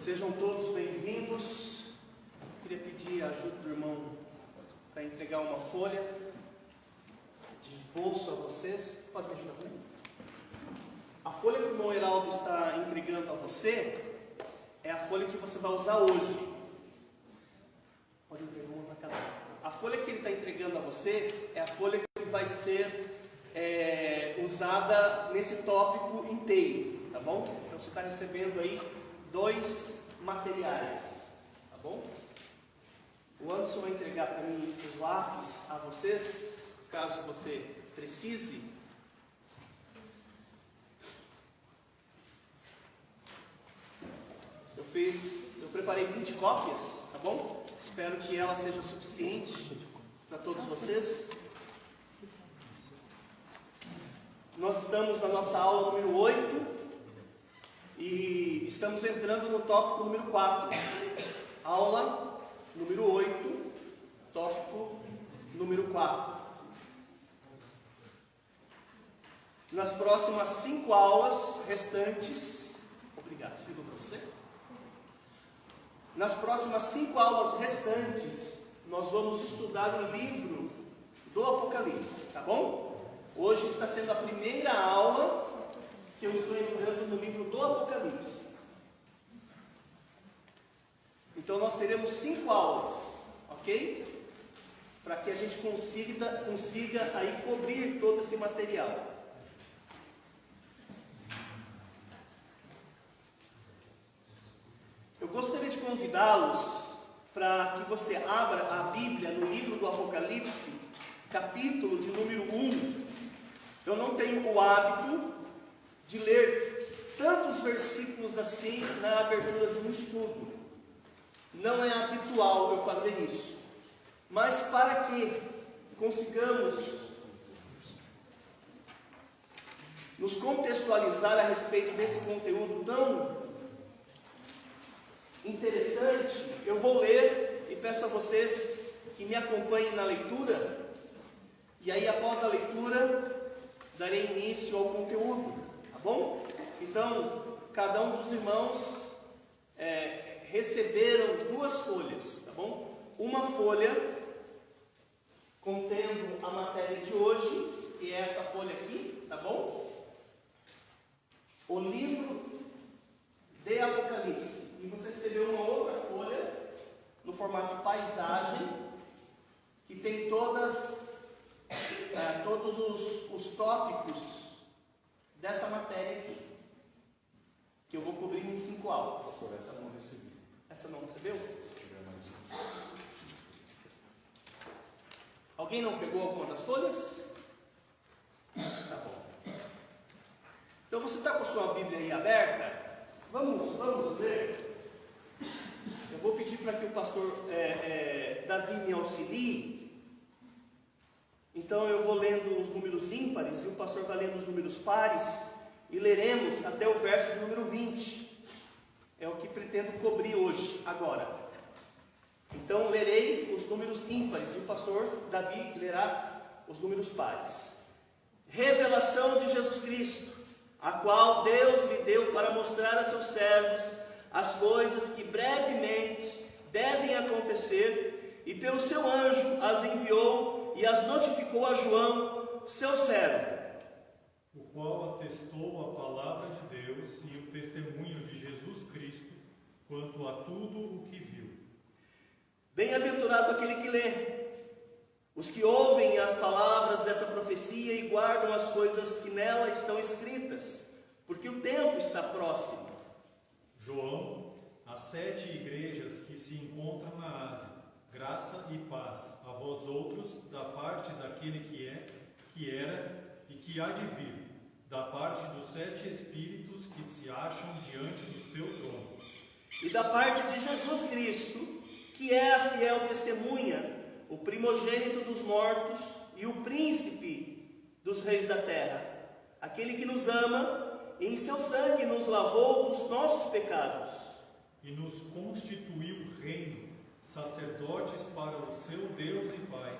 Sejam todos bem-vindos. Queria pedir a ajuda do irmão para entregar uma folha de bolso a vocês. Pode me ajudar comigo? A folha que o irmão Heraldo está entregando a você é a folha que você vai usar hoje. Pode entregar uma para cada um. A folha que ele está entregando a você é a folha que vai ser usada nesse tópico inteiro, tá bom? Então você está recebendo aí 2 materiais, tá bom? O Anderson vai entregar para mim os lápis a vocês, caso você precise. Eu preparei 20 cópias, tá bom? Espero que ela seja suficiente para todos vocês. Nós estamos na nossa aula número 8 e estamos entrando no tópico número 4. Aula número 8, tópico número 4. Nas próximas 5 aulas restantes, obrigado, ficou para você? Nas próximas 5 aulas restantes, nós vamos estudar o livro do Apocalipse, tá bom? Hoje está sendo a primeira aula que eu estou entrando no livro do Apocalipse. Então nós teremos 5 aulas, ok? Para que a gente consiga aí cobrir todo esse material. Eu gostaria de convidá-los para que você abra a Bíblia no livro do Apocalipse, capítulo de número 1. Eu não tenho o hábito de ler tantos versículos assim na abertura de um estudo. Não é habitual eu fazer isso. Mas para que consigamos nos contextualizar a respeito desse conteúdo tão interessante, eu vou ler e peço a vocês que me acompanhem na leitura. E aí, após a leitura, darei início ao conteúdo, tá bom? Então, cada um dos irmãos receberam 2 folhas, tá bom? Uma folha contendo a matéria de hoje, que é essa folha aqui, tá bom? O livro de Apocalipse. E você recebeu uma outra folha no formato paisagem, que tem todos os tópicos dessa matéria aqui, que eu vou cobrir em 5 aulas. Por essa não recebi. Essa não recebeu? Se tiver mais um. Alguém não pegou alguma das folhas? Tá bom. Então você está com a sua Bíblia aí aberta? Vamos ler. Eu vou pedir para que o pastor Davi me auxilie. Então eu vou lendo os números ímpares e o pastor vai lendo os números pares e leremos até o verso de número 20. É o que pretendo cobrir hoje, agora. Então lerei os números ímpares e o pastor Davi lerá os números pares. Revelação de Jesus Cristo, a qual Deus lhe deu para mostrar a seus servos as coisas que brevemente devem acontecer, e pelo seu anjo as enviou e as notificou a João, seu servo, o qual atestou a palavra de Deus e o testemunho de Jesus Cristo quanto a tudo o que viu. Bem-aventurado aquele que lê, os que ouvem as palavras dessa profecia e guardam as coisas que nela estão escritas, porque o tempo está próximo. João, as 7 igrejas que se encontram na Ásia, graça e paz a vós outros, da parte daquele que é, que era e que há de vir, da parte dos 7 Espíritos que se acham diante do seu trono. E da parte de Jesus Cristo, que é a fiel testemunha, o primogênito dos mortos e o príncipe dos reis da terra, aquele que nos ama e em seu sangue nos lavou dos nossos pecados. E nos constituiu reino, sacerdotes para o seu Deus e Pai.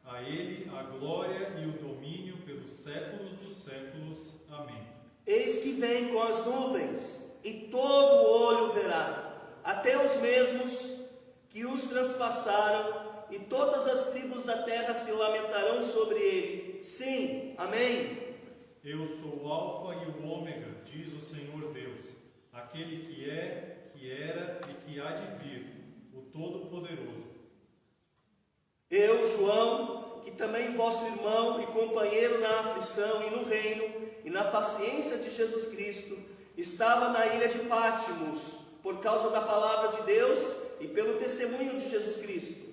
A ele a glória e o domínio pelos séculos dos séculos. Amém. Eis que vem com as nuvens, e todo olho verá, até os mesmos que os transpassaram, e todas as tribos da terra se lamentarão sobre ele. Sim, amém. Eu sou o Alfa e o Ômega, diz o Senhor Deus, aquele que é, que era e que há de vir, o Todo-Poderoso. Eu, João, que também vosso irmão e companheiro na aflição e no reino e na paciência de Jesus Cristo, estava na ilha de Pátimos, por causa da palavra de Deus e pelo testemunho de Jesus Cristo.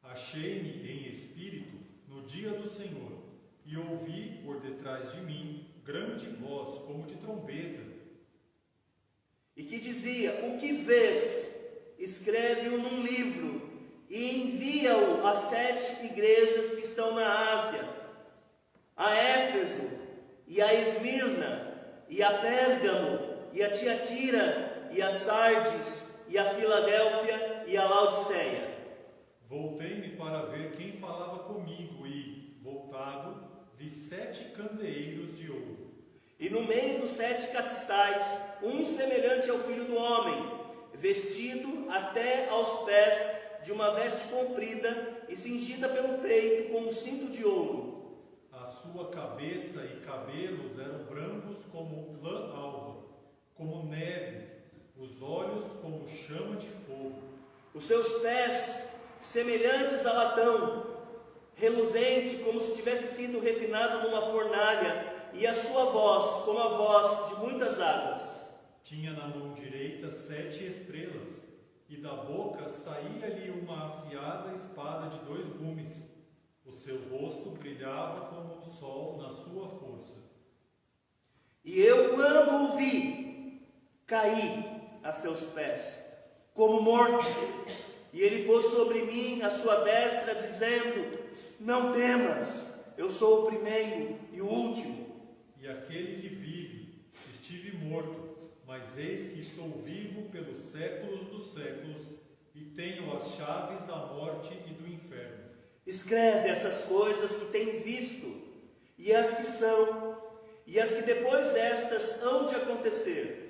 Achei-me em espírito no dia do Senhor, e ouvi por detrás de mim grande voz como de trombeta, E que dizia: o que vês, escreve-o num livro, e envia-o às 7 igrejas que estão na Ásia, a Éfeso, e a Esmirna, e a Pérgamo, e a Tiatira, e a Sardes, e a Filadélfia, e a Laodiceia. Voltei-me para ver quem falava comigo e, voltado, vi 7 candeeiros de ouro. E no meio dos 7 catistais, um semelhante ao Filho do Homem, vestido até aos pés de uma veste comprida e cingida pelo peito com um cinto de ouro. A sua cabeça e cabelos eram brancos como lã alva, como neve, os olhos como chama de fogo. Os seus pés semelhantes a latão, reluzente como se tivesse sido refinado numa fornalha, e a sua voz como a voz de muitas águas. Tinha na mão direita 7 estrelas, e da boca saía-lhe uma afiada espada de 2 gumes. O seu rosto brilhava como o sol na sua força. E eu, quando o vi, caí a seus pés, como morto. E ele pôs sobre mim a sua destra, dizendo: não temas, eu sou o primeiro e o último. E aquele que vive, estive morto, mas eis que estou vivo pelos séculos dos séculos, e tenho as chaves da morte e do inferno. Escreve essas coisas que tem visto, e as que são, e as que depois destas hão de acontecer.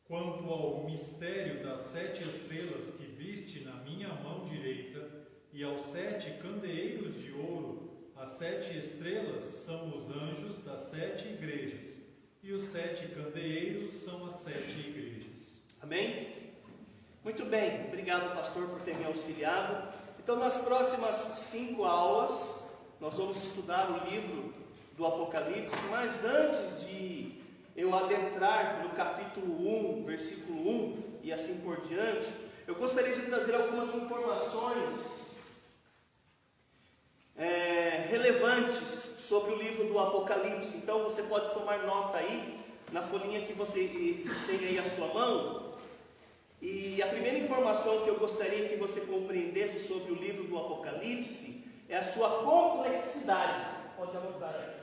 Quanto ao mistério das 7 estrelas que viste na minha mão direita, e aos 7 candeeiros de ouro, as 7 estrelas são os anjos das 7 igrejas, e os 7 candeeiros são as 7 igrejas. Amém? Muito bem, obrigado, pastor, por ter me auxiliado. Então, nas próximas 5 aulas, nós vamos estudar o livro do Apocalipse, mas antes de eu adentrar no capítulo 1, versículo 1 e assim por diante, eu gostaria de trazer algumas informações relevantes sobre o livro do Apocalipse. Então você pode tomar nota aí, na folhinha que você tem aí à sua mão. E a primeira informação que eu gostaria que você compreendesse sobre o livro do Apocalipse é a sua complexidade. Pode anotar aí.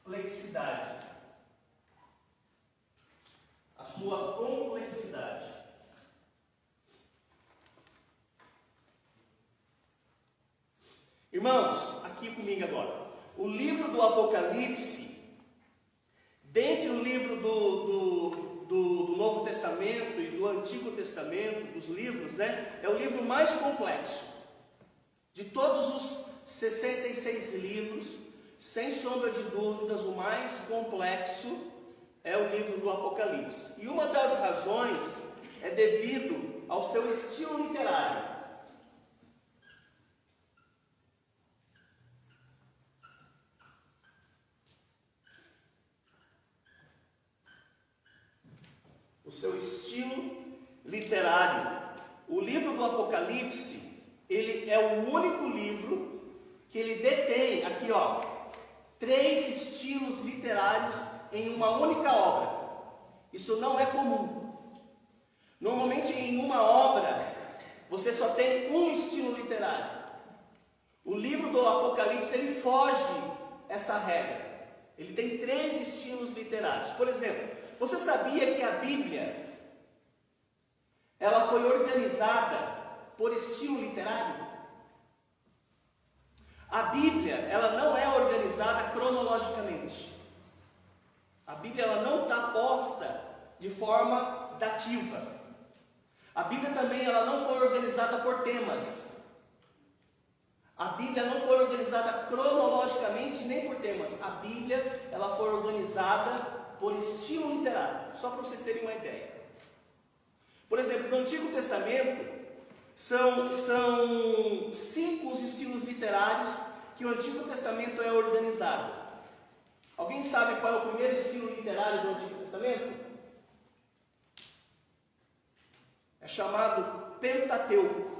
Complexidade. A sua complexidade. Irmãos, aqui comigo agora. O livro do Apocalipse, dentre o livro do Novo Testamento e do Antigo Testamento, dos livros, né? É o livro mais complexo. De todos os 66 livros, sem sombra de dúvidas, o mais complexo é o livro do Apocalipse. E uma das razões é devido ao seu estilo literário. O seu estilo literário. O livro do Apocalipse, ele é o único livro que ele detém, aqui ó, 3 estilos literários em uma única obra. Isso não é comum. Normalmente em uma obra, você só tem um estilo literário. O livro do Apocalipse, ele foge essa regra. Ele tem 3 estilos literários. Por exemplo, você sabia que a Bíblia, ela foi organizada por estilo literário? A Bíblia, ela não é organizada cronologicamente. Bíblia ela não está posta de forma dativa. A Bíblia também ela não foi organizada por temas. A Bíblia não foi organizada cronologicamente nem por temas. A Bíblia ela foi organizada por estilo literário. Só para vocês terem uma ideia. Por exemplo, no Antigo Testamento, são 5 os estilos literários que o Antigo Testamento é organizado. Alguém sabe qual é o primeiro estilo literário do Antigo Testamento? É chamado Pentateuco,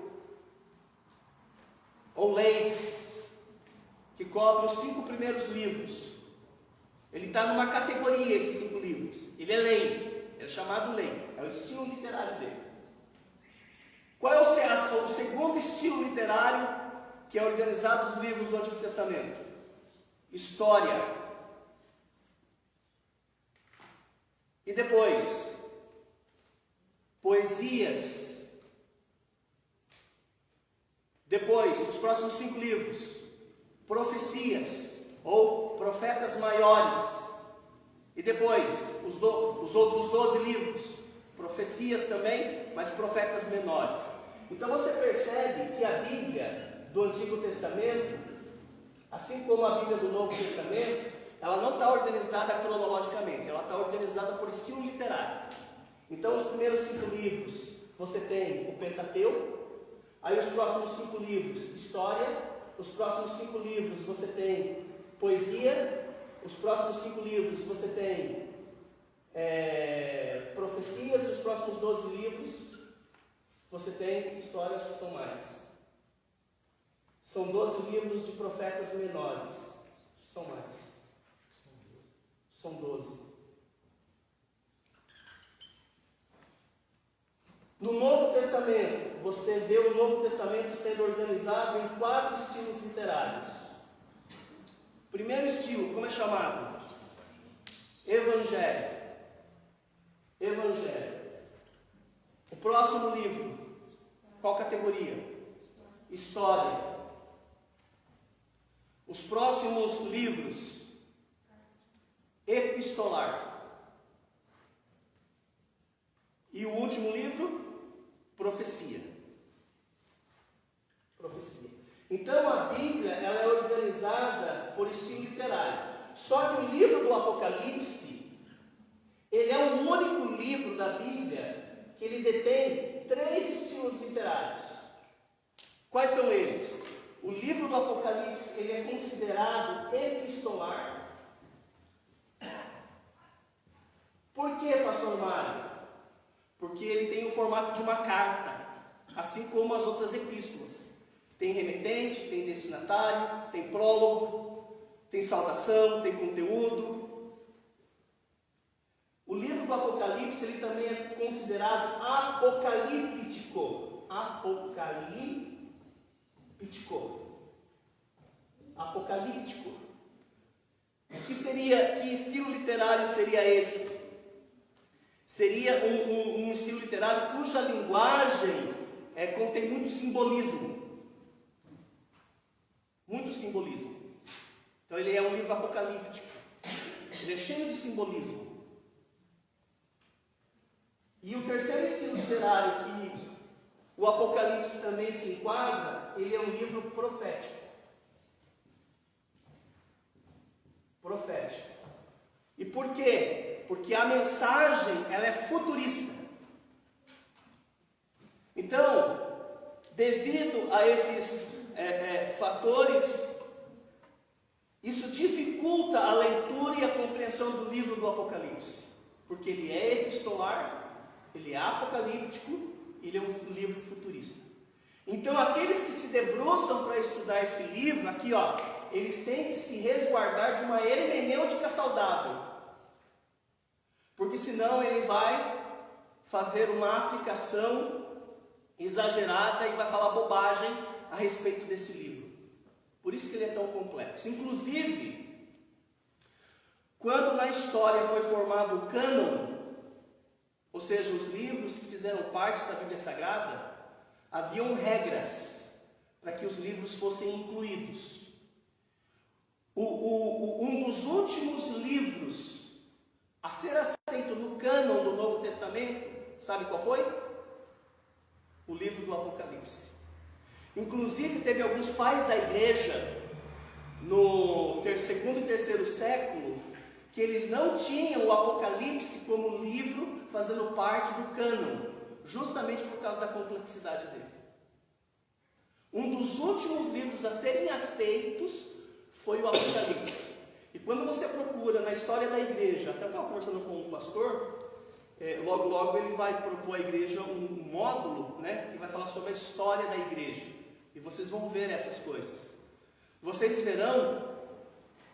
ou leis, que cobre os 5 primeiros livros. Ele está numa categoria, esses 5 livros. Ele é lei, é chamado lei, é o estilo literário dele. Qual é o segundo estilo literário que é organizado nos livros do Antigo Testamento? História. E depois, poesias. Depois, os próximos 5 livros, profecias ou profetas maiores. E depois, os outros 12 livros, profecias também, mas profetas menores. Então você percebe que a Bíblia do Antigo Testamento, assim como a Bíblia do Novo Testamento, ela não está organizada cronologicamente, ela está organizada por estilo literário. Então os primeiros 5 livros você tem o Pentateuco, aí os próximos 5 livros, história, os próximos 5 livros você tem poesia, os próximos 5 livros você tem profecias, e os próximos 12 livros você tem histórias que são mais. São 12 livros de profetas menores. São mais. São 12. No Novo Testamento, você vê o Novo Testamento sendo organizado em 4 estilos literários. Primeiro estilo, como é chamado? Evangelho. Evangelho. O próximo livro, qual categoria? História. Os próximos livros, epistolar. E o último livro, profecia. Profecia. Então a Bíblia ela é organizada por estilo literário. Só que o livro do Apocalipse, ele é o único livro da Bíblia que ele detém 3 estilos literários. Quais são eles? O livro do Apocalipse ele é considerado epistolar. Por que, pastor Mário? Porque ele tem o formato de uma carta, assim como as outras epístolas. Tem remetente, tem destinatário, tem prólogo, tem saudação, tem conteúdo. O livro do Apocalipse ele também é considerado apocalíptico. Apocalíptico. Que estilo literário seria esse? Seria um estilo literário cuja linguagem contém muito simbolismo. Muito simbolismo. Então ele é um livro apocalíptico. Ele é cheio de simbolismo. E o terceiro estilo literário que o Apocalipse também se enquadra, ele é um livro profético. Profético. E por quê? Porque a mensagem ela é futurista. Então, devido a esses fatores, isso dificulta a leitura e a compreensão do livro do Apocalipse. Porque ele é epistolar, ele é apocalíptico, ele é um livro futurista. Então, aqueles que se debruçam para estudar esse livro, aqui ó, eles têm que se resguardar de uma hermenêutica saudável. Porque senão ele vai fazer uma aplicação exagerada e vai falar bobagem a respeito desse livro. Por isso que ele é tão complexo. Inclusive, quando na história foi formado o cânon, ou seja, os livros que fizeram parte da Bíblia Sagrada, haviam regras para que os livros fossem incluídos. Um dos últimos livros a ser aceito no cânon do Novo Testamento, sabe qual foi? O livro do Apocalipse. Inclusive, teve alguns pais da igreja, no segundo e terceiro século, que eles não tinham o Apocalipse como livro fazendo parte do cânon, justamente por causa da complexidade dele. Um dos últimos livros a serem aceitos foi o Apocalipse. E quando você procura na história da igreja, até eu estava conversando com um pastor, logo ele vai propor à igreja um módulo, né, que vai falar sobre a história da igreja. E vocês vão ver essas coisas. Vocês verão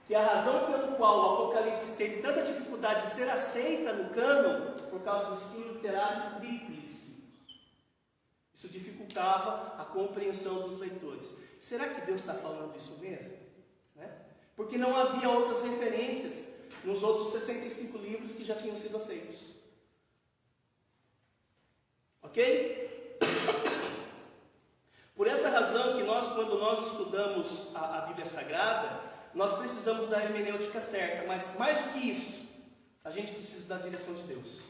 que a razão pelo qual o Apocalipse teve tanta dificuldade de ser aceita no cânon, por causa do estilo literário tríplice. Isso dificultava a compreensão dos leitores. Será que Deus está falando isso mesmo? Né? Porque não havia outras referências nos outros 65 livros que já tinham sido aceitos. Ok? Por essa razão que quando nós estudamos a Bíblia Sagrada, nós precisamos da hermenêutica certa, mas mais do que isso, a gente precisa da direção de Deus.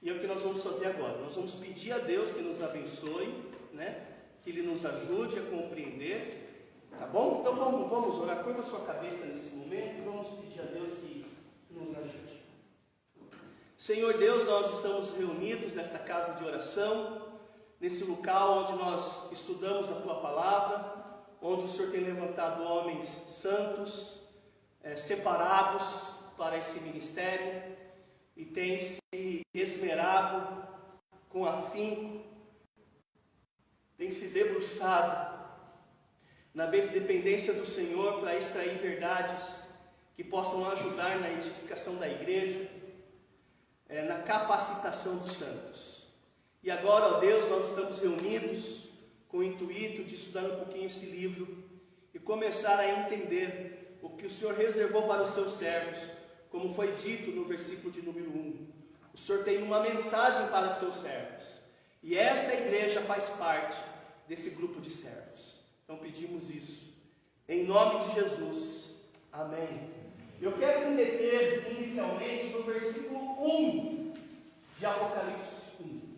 E é o que nós vamos fazer agora. Nós vamos pedir a Deus que nos abençoe, né? Que Ele nos ajude a compreender, tá bom? Então vamos orar, curva a sua cabeça nesse momento, e vamos pedir a Deus que nos ajude. Senhor Deus, nós estamos reunidos nesta casa de oração, nesse local onde nós estudamos a Tua Palavra, onde o Senhor tem levantado homens santos, separados para esse ministério, e tem se esmerado com afinco, tem se debruçado na dependência do Senhor para extrair verdades que possam ajudar na edificação da igreja, na capacitação dos santos. E agora, ó Deus, nós estamos reunidos com o intuito de estudar um pouquinho esse livro e começar a entender o que o Senhor reservou para os seus servos, como foi dito no versículo de número 1. O Senhor tem uma mensagem para seus servos, e esta igreja faz parte desse grupo de servos. Então pedimos isso, em nome de Jesus. Amém. Eu quero me deter inicialmente no versículo 1 de Apocalipse 1.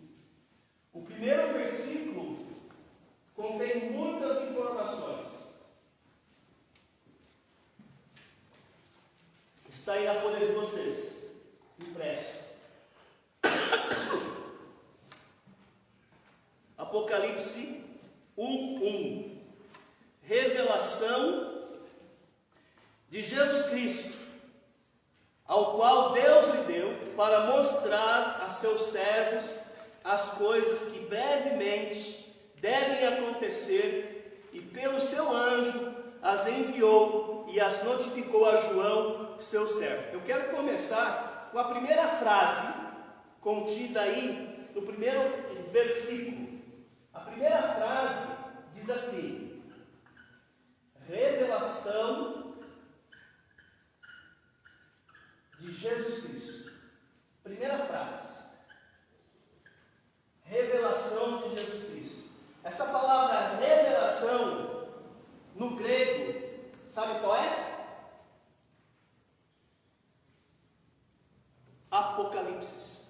O primeiro versículo contém muitas informações. Está aí na folha de vocês, impresso. Apocalipse 1:1. Revelação de Jesus Cristo, ao qual Deus lhe deu para mostrar a seus servos as coisas que brevemente devem acontecer, e pelo seu anjo as enviou e as notificou a João, seu servo. Eu quero começar com a primeira frase contida aí no primeiro versículo. A primeira frase diz assim: revelação de Jesus Cristo. Primeira frase. Revelação de Jesus Cristo. Essa palavra revelação, no grego, sabe qual é? Apocalipse.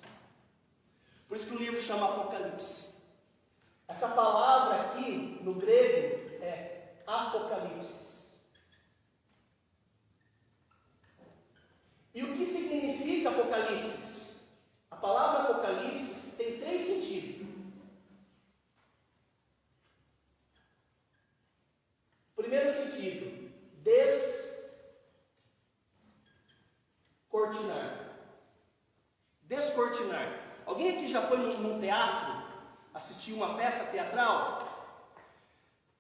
Por isso que o livro chama Apocalipse. Essa palavra aqui, no grego, é Apocalipse. E o que significa Apocalipse? A palavra Apocalipse tem 3 sentidos. Primeiro sentido, descortinar. Descortinar. Alguém aqui já foi num teatro, assistir uma peça teatral?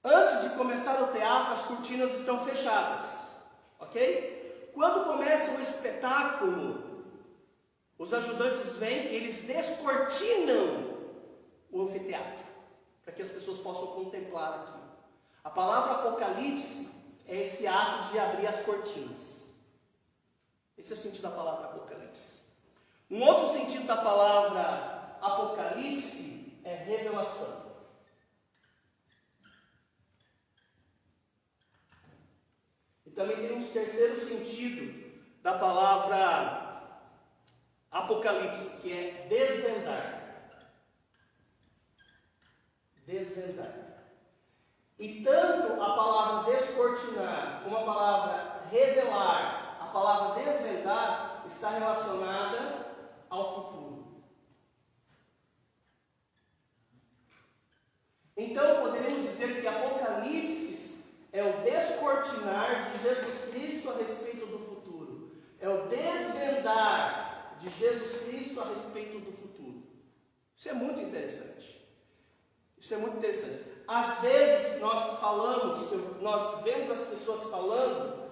Antes de começar o teatro, as cortinas estão fechadas, ok? Quando começa o espetáculo, os ajudantes vêm, eles descortinam o anfiteatro, para que as pessoas possam contemplar aquilo. A palavra Apocalipse é esse ato de abrir as cortinas. Esse é o sentido da palavra Apocalipse. Um outro sentido da palavra Apocalipse é revelação. E também tem um terceiro sentido da palavra Apocalipse, que é desvendar. Desvendar. E tanto a palavra descortinar como a palavra revelar, a palavra desvendar, está relacionada ao futuro. Então poderíamos dizer que Apocalipse é o descortinar de Jesus Cristo a respeito do futuro. É o desvendar de Jesus Cristo a respeito do futuro. Isso é muito interessante. Isso é muito interessante. Às vezes nós falamos, nós vemos as pessoas falando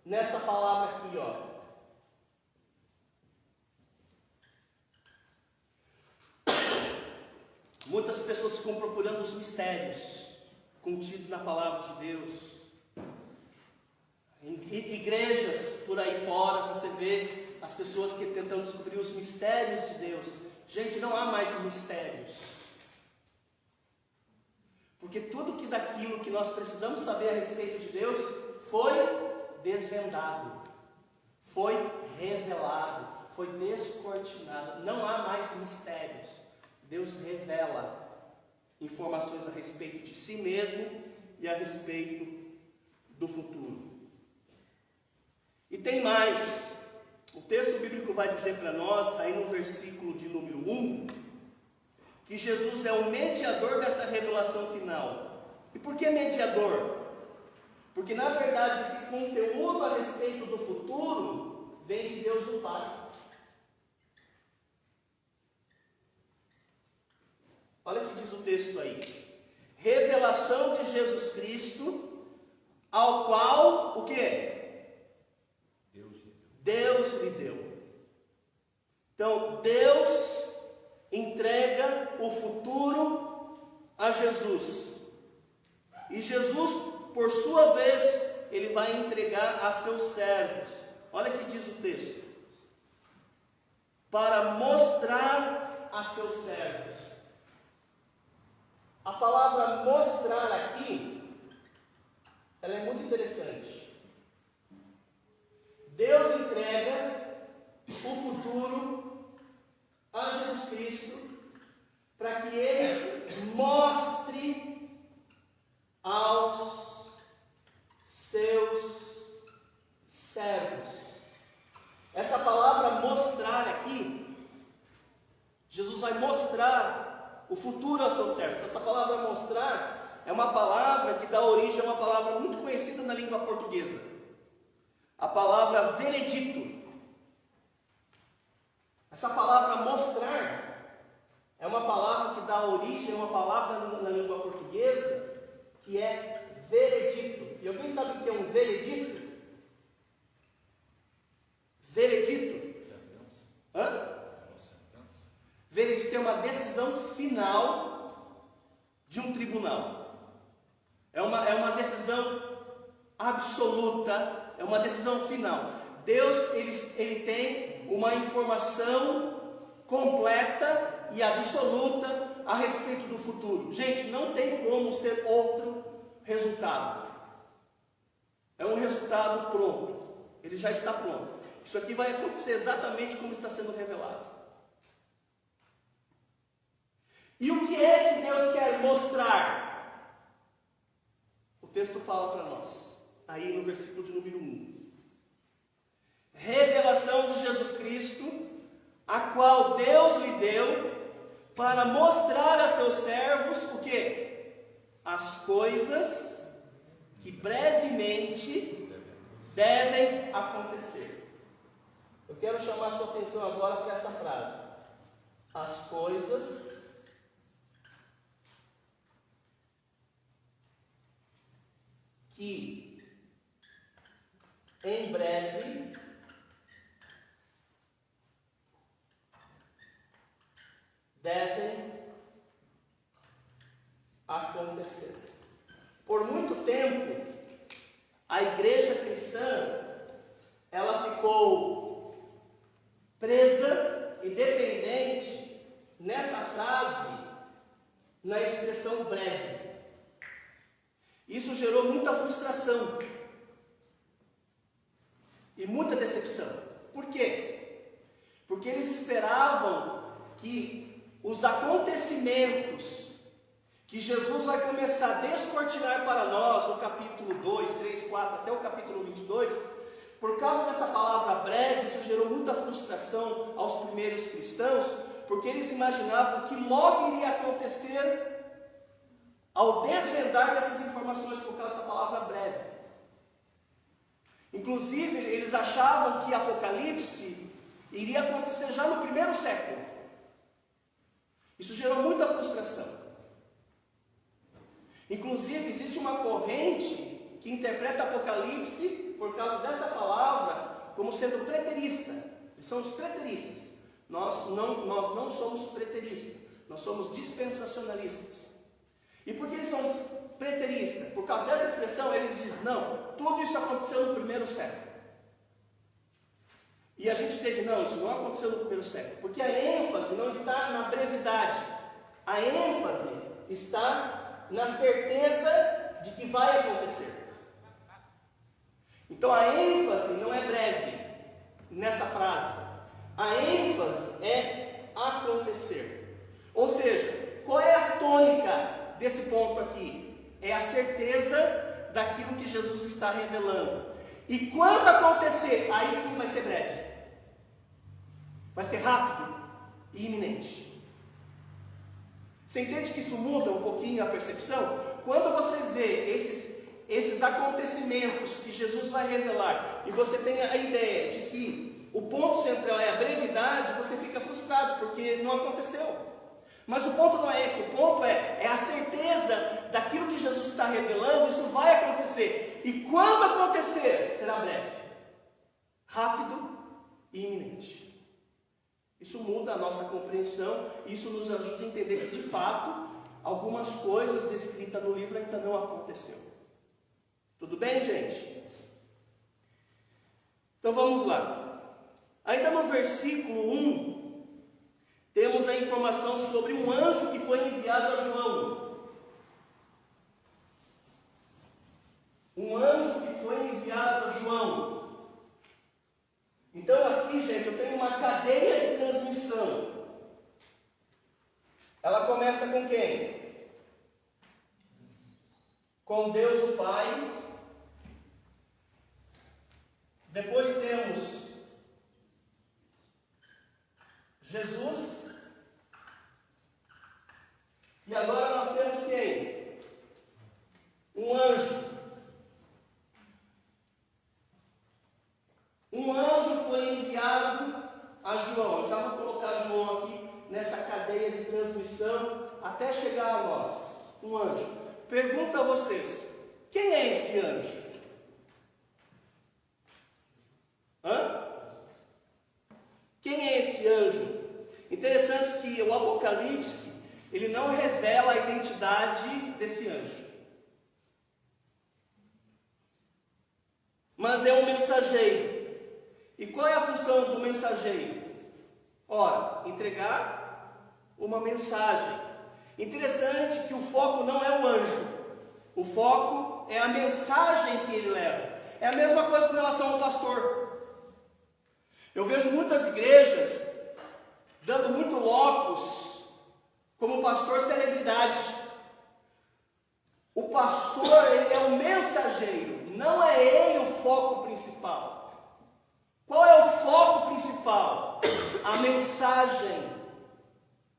nessa palavra aqui, ó. Muitas pessoas ficam procurando os mistérios contidos na palavra de Deus. Em igrejas por aí fora, você vê as pessoas que tentam descobrir os mistérios de Deus. Gente, não há mais mistérios. Porque tudo que daquilo que nós precisamos saber a respeito de Deus foi desvendado, foi revelado, foi descortinado. Não há mais mistérios. Deus revela informações a respeito de si mesmo e a respeito do futuro. E tem mais. O texto bíblico vai dizer para nós, aí no versículo de número 1, que Jesus é o mediador dessa revelação final. E por que mediador? Porque na verdade esse conteúdo a respeito do futuro vem de Deus o Pai. Olha o que diz o texto aí. Revelação de Jesus Cristo, ao qual, o quê? Deus lhe deu. Então, Deus entrega o futuro a Jesus. E Jesus, por sua vez, ele vai entregar a seus servos. Olha o que diz o texto. Para mostrar a seus servos. A palavra mostrar aqui, ela é muito interessante. Deus entrega o futuro a Jesus Cristo para que Ele mostre aos seus servos. Essa palavra mostrar aqui, Jesus vai mostrar o futuro aos seus servos. Essa palavra mostrar é uma palavra que dá origem a uma palavra muito conhecida na língua portuguesa. A palavra veredito. Essa palavra mostrar é uma palavra que dá origem a uma palavra na língua portuguesa que é veredito. E alguém sabe o que é um veredito? Veredito? Sentença. Hã? Sentença. Veredito é uma decisão final de um tribunal. É uma decisão absoluta. É uma decisão final. Deus, ele tem uma informação completa e absoluta a respeito do futuro. Gente, não tem como ser outro resultado. É um resultado pronto. Ele já está pronto. Isso aqui vai acontecer exatamente como está sendo revelado. E o que é que Deus quer mostrar? O texto fala para nós. Aí no versículo de número 1. Revelação de Jesus Cristo, a qual Deus lhe deu para mostrar a seus servos o quê? As coisas que brevemente devem acontecer. Eu quero chamar a sua atenção agora para essa frase. As coisas que em breve devem acontecer. Por muito tempo, a igreja cristã, ela ficou presa e dependente nessa frase, na expressão breve. Isso gerou muita frustração e muita decepção. Por quê? Porque porque eles esperavam que os acontecimentos que Jesus vai começar a descortinar para nós no capítulo 2, 3, 4 até o capítulo 22, por causa dessa palavra breve, isso gerou muita frustração aos primeiros cristãos, porque eles imaginavam que logo iria acontecer ao desvendar dessas informações por causa dessa palavra breve. Inclusive, eles achavam que Apocalipse iria acontecer já no primeiro século. Isso gerou muita frustração. Inclusive, existe uma corrente que interpreta Apocalipse, por causa dessa palavra, como sendo preterista. Eles são os preteristas. Nós não somos preteristas, nós somos dispensacionalistas. E por que eles são preteristas? Por causa dessa expressão, eles dizem, não, tudo isso aconteceu no primeiro século. E a gente entende, não, isso não aconteceu no primeiro século, porque a ênfase não está na brevidade, a ênfase está na certeza de que vai acontecer. Então a ênfase não é breve nessa frase, a ênfase é acontecer. Ou seja, qual é a tônica desse ponto aqui? É a certeza daquilo que Jesus está revelando. E quando acontecer, aí sim vai ser breve. Vai ser rápido e iminente. Você entende que isso muda um pouquinho a percepção? Quando você vê esses acontecimentos que Jesus vai revelar, e você tem a ideia de que o ponto central é a brevidade, você fica frustrado, porque não aconteceu. Mas o ponto não é esse, o ponto é a certeza daquilo que Jesus está revelando, isso vai acontecer. E quando acontecer, será breve, rápido e iminente. Isso muda a nossa compreensão, isso nos ajuda a entender que, de fato, algumas coisas descritas no livro ainda não aconteceu. Tudo bem, gente? Então vamos lá. Ainda no versículo 1, temos a informação sobre um anjo que foi enviado a João. Um anjo que foi enviado a João. Então aqui, gente, eu tenho uma cadeia de transmissão. Ela começa com quem? Com Deus o Pai. Depois temos Jesus. E agora nós temos quem? Um anjo. Um anjo foi enviado a João. Eu já vou colocar João aqui nessa cadeia de transmissão até chegar a nós. Um anjo. Pergunto a vocês: quem é esse anjo? Quem é esse anjo? Interessante que o Apocalipse, ele não revela a identidade desse anjo. Mas é um mensageiro. E qual é a função do mensageiro? Ora, entregar uma mensagem. Interessante que o foco não é o anjo. O foco é a mensagem que ele leva. É a mesma coisa com relação ao pastor. Eu vejo muitas igrejas dando muito locus como pastor celebridade. O pastor, ele é o mensageiro, não é ele o foco principal. Qual é o foco principal? A mensagem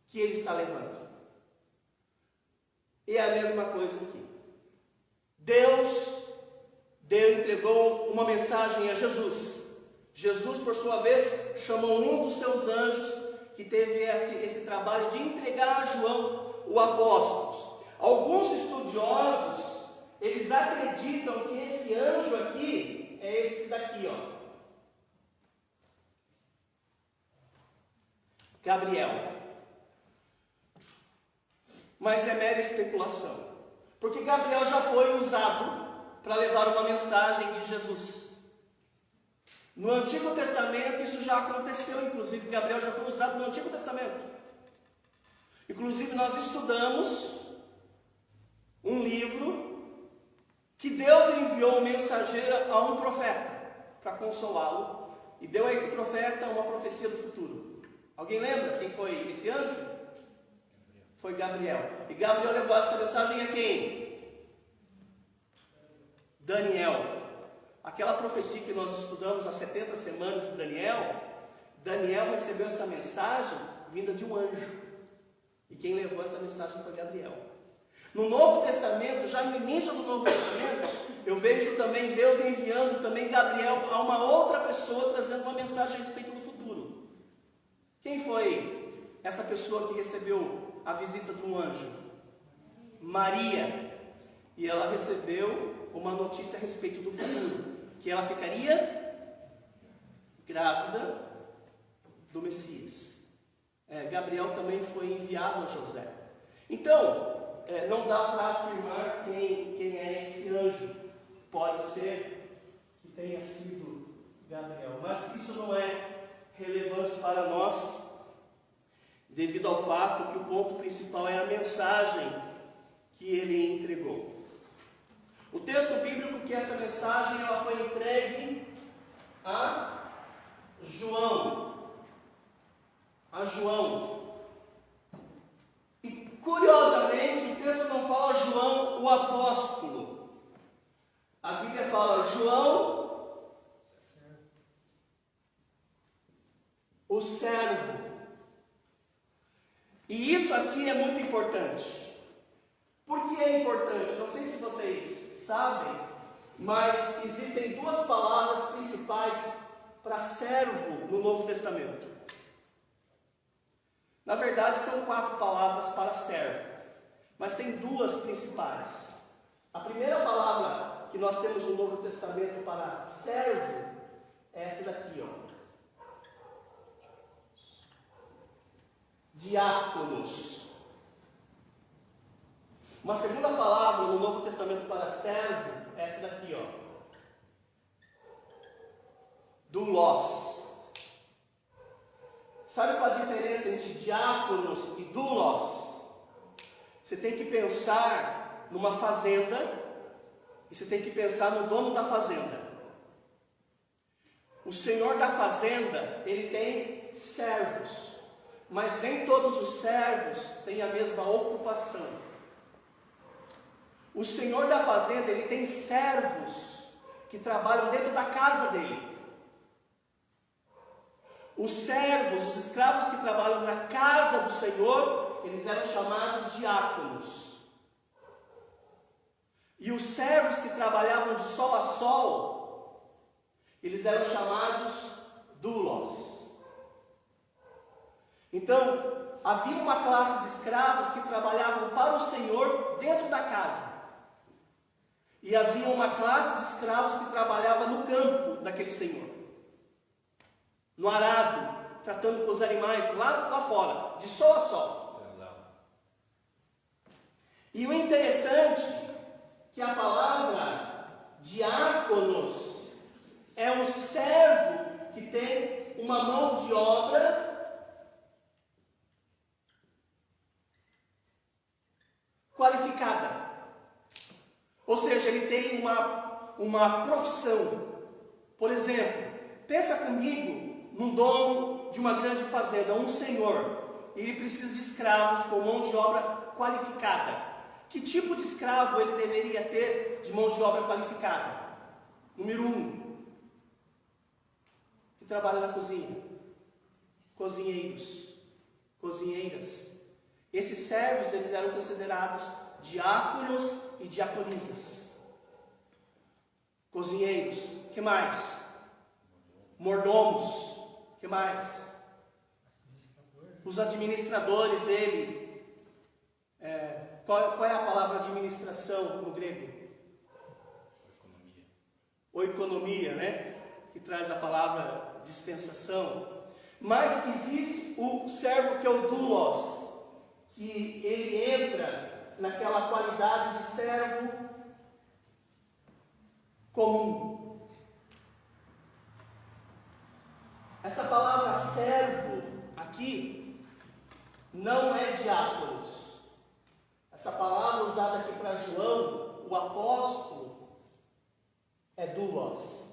que ele está levando. E é a mesma coisa aqui. Deus entregou uma mensagem a Jesus. Jesus, por sua vez, chamou um dos seus anjos que teve esse trabalho de entregar a João o apóstolo. Alguns estudiosos, eles acreditam que esse anjo aqui é esse daqui, ó. Gabriel. Mas é mera especulação. Porque Gabriel já foi usado para levar uma mensagem de Jesus. No Antigo Testamento isso já aconteceu, inclusive Gabriel já foi usado no Antigo Testamento. Inclusive nós estudamos um livro que Deus enviou um mensageiro a um profeta para consolá-lo e deu a esse profeta uma profecia do futuro. Alguém lembra quem foi esse anjo? Foi Gabriel. E Gabriel levou essa mensagem a quem? Daniel. Aquela profecia que nós estudamos há 70 semanas de Daniel, Daniel recebeu essa mensagem vinda de um anjo. E quem levou essa mensagem foi Gabriel. No Novo Testamento, já no início do Novo Testamento, eu vejo também Deus enviando também Gabriel a uma outra pessoa, trazendo uma mensagem a respeito do futuro. Quem foi essa pessoa que recebeu a visita de um anjo? Maria. E ela recebeu uma notícia a respeito do futuro, que ela ficaria grávida do Messias. Gabriel também foi enviado a José. Então, não dá para afirmar quem é esse anjo. Pode ser que tenha sido Gabriel, mas isso não é relevante para nós, devido ao fato que o ponto principal é a mensagem que ele entregou. O texto bíblico que essa mensagem ela foi entregue a João. E curiosamente o texto não fala João o apóstolo. A Bíblia fala João o servo. E isso aqui é muito importante. Por que é importante? Não sei se vocês sabem, mas existem duas palavras principais para servo no Novo Testamento. Na verdade, são 4 palavras para servo, mas tem duas principais. A primeira palavra que nós temos no Novo Testamento para servo é essa daqui, ó. Diáconos. Uma segunda palavra no Novo Testamento para servo é essa daqui, ó. Doulos. Sabe qual a diferença entre diáconos e doulos? Você tem que pensar numa fazenda e você tem que pensar no dono da fazenda. O senhor da fazenda, ele tem servos, mas nem todos os servos têm a mesma ocupação. O senhor da fazenda, ele tem servos que trabalham dentro da casa dele. Os servos, os escravos que trabalham na casa do Senhor, eles eram chamados diáconos. E os servos que trabalhavam de sol a sol, eles eram chamados doulos. Então, havia uma classe de escravos que trabalhavam para o Senhor dentro da casa. E havia uma classe de escravos que trabalhava no campo daquele Senhor. No arado, tratando com os animais lá fora, de sol a sol. E o interessante é que a palavra diáconos é um servo que tem uma mão de obra qualificada. Ou seja, ele tem uma profissão. Por exemplo, pensa comigo num dono de uma grande fazenda, um senhor. Ele precisa de escravos com mão de obra qualificada. Que tipo de escravo ele deveria ter de mão de obra qualificada? Número 1, que trabalha na cozinha. Cozinheiros, cozinheiras. Esses servos, eles eram considerados diáconos e diaconisas. Cozinheiros, que mais? Mordomos, que mais? Os administradores dele. Qual é a palavra administração no grego? Oikonomia, né? Que traz a palavra dispensação. Mas existe o servo que é o doulos, que ele entra naquela qualidade de servo comum. Essa palavra servo aqui não é diáconos. Essa palavra usada aqui para João, o apóstolo, é doulos.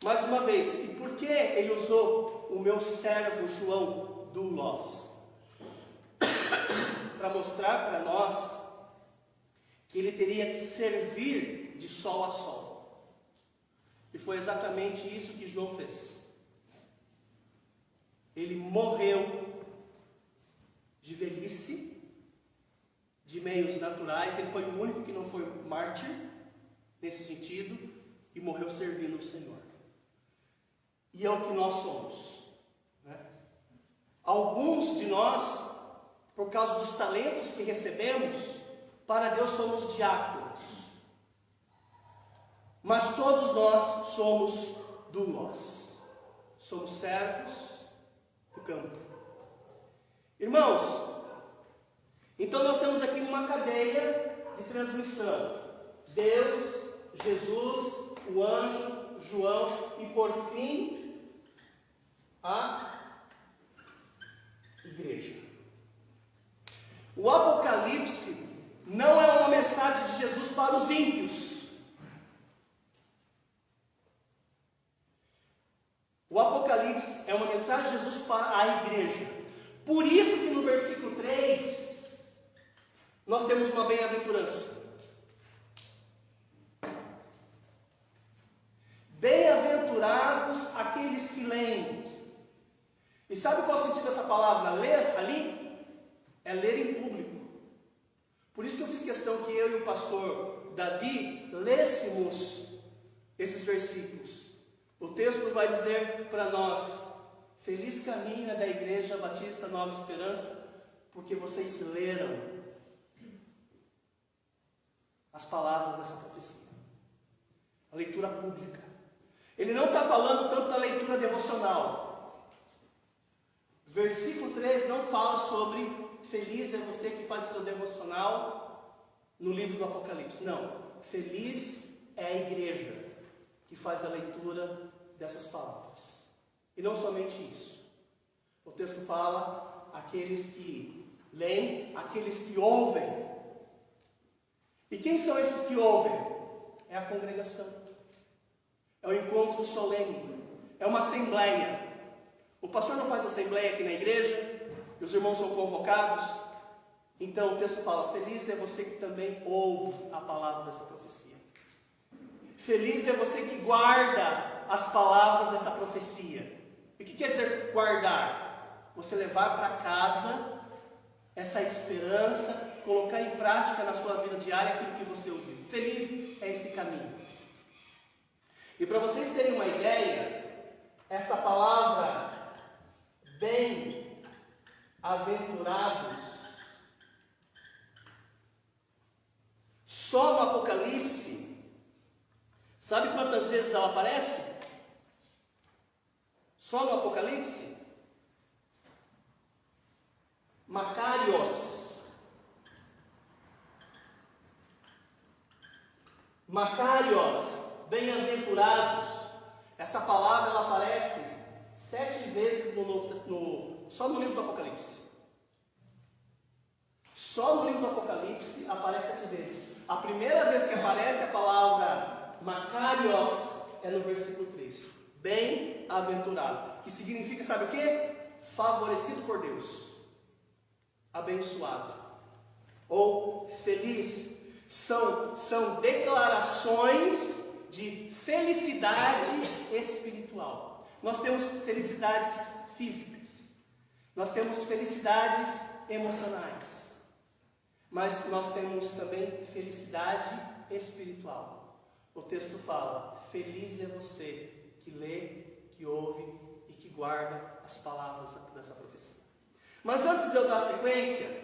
Mais uma vez, e por que ele usou o meu servo João, doulos? Para mostrar para nós que ele teria que servir de sol a sol. E foi exatamente isso que João fez. Ele morreu de velhice, de meios naturais. Ele foi o único que não foi mártir, nesse sentido, e morreu servindo o Senhor. E é o que nós somos, né? Alguns de nós, por causa dos talentos que recebemos, para Deus somos diáconos. Mas todos nós somos doulos. Somos servos do campo. Irmãos, então nós temos aqui uma cadeia de transmissão. Deus, Jesus, o anjo, João e por fim, a igreja. O Apocalipse não é uma mensagem de Jesus para os ímpios. O Apocalipse é uma mensagem de Jesus para a igreja. Por isso que no versículo 3, nós temos uma bem-aventurança. Bem-aventurados aqueles que leem. E sabe qual é o sentido dessa palavra? Ler ali? É ler em público. Por isso que eu fiz questão que eu e o pastor Davi lêssemos esses versículos. O texto vai dizer para nós: feliz caminho da Igreja Batista Nova Esperança, porque vocês leram as palavras dessa profecia. A leitura pública. Ele não está falando tanto da leitura devocional. Versículo 3 não fala sobre feliz é você que faz o seu devocional no livro do Apocalipse. Não. Feliz é a igreja que faz a leitura dessas palavras. E não somente isso. O texto fala aqueles que leem, aqueles que ouvem. E quem são esses que ouvem? É a congregação. É o encontro solene. É uma assembleia. O pastor não faz assembleia aqui na igreja, e os irmãos são convocados. Então o texto fala: feliz é você que também ouve a palavra dessa profecia. Feliz é você que guarda as palavras dessa profecia. E o que quer dizer guardar? Você levar para casa essa esperança, colocar em prática na sua vida diária aquilo que você ouviu. Feliz é esse caminho. E para vocês terem uma ideia, essa palavra bem-aventurados, só no Apocalipse, sabe quantas vezes ela aparece? Só no Apocalipse? Macários. Macários. Bem-aventurados. Essa palavra ela aparece 7 vezes só no livro do Apocalipse. Só no livro do Apocalipse aparece 7 vezes. A primeira vez que aparece a palavra Macários é no versículo 3. Bem-aventurado. Que significa, sabe o quê? Favorecido por Deus. Abençoado. Ou feliz. São declarações de felicidade espiritual. Nós temos felicidades físicas, nós temos felicidades emocionais, mas nós temos também felicidade espiritual. O texto fala: feliz é você que lê, que ouve e que guarda as palavras dessa profecia. Mas antes de eu dar sequência,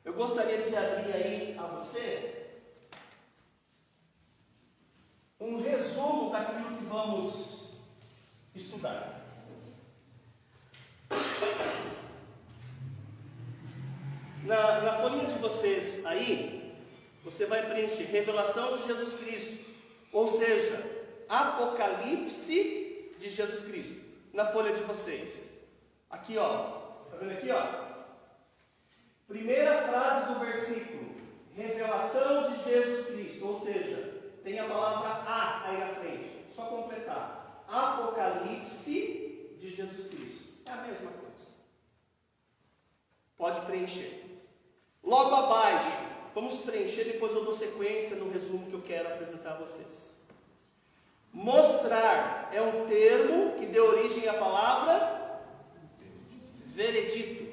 eu gostaria de abrir aí a você um resumo daquilo que vamos estudar. Na folhinha de vocês aí, você vai preencher revelação de Jesus Cristo, ou seja, Apocalipse de Jesus Cristo, na folha de vocês. Aqui ó, tá vendo aqui ó? Primeira frase do versículo, revelação de Jesus Cristo, ou seja, tem a palavra A aí na frente, só completar. Apocalipse de Jesus Cristo. É a mesma coisa. Pode preencher. Logo abaixo, vamos preencher, depois eu dou sequência no resumo que eu quero apresentar a vocês. Mostrar é um termo que deu origem à palavra veredito.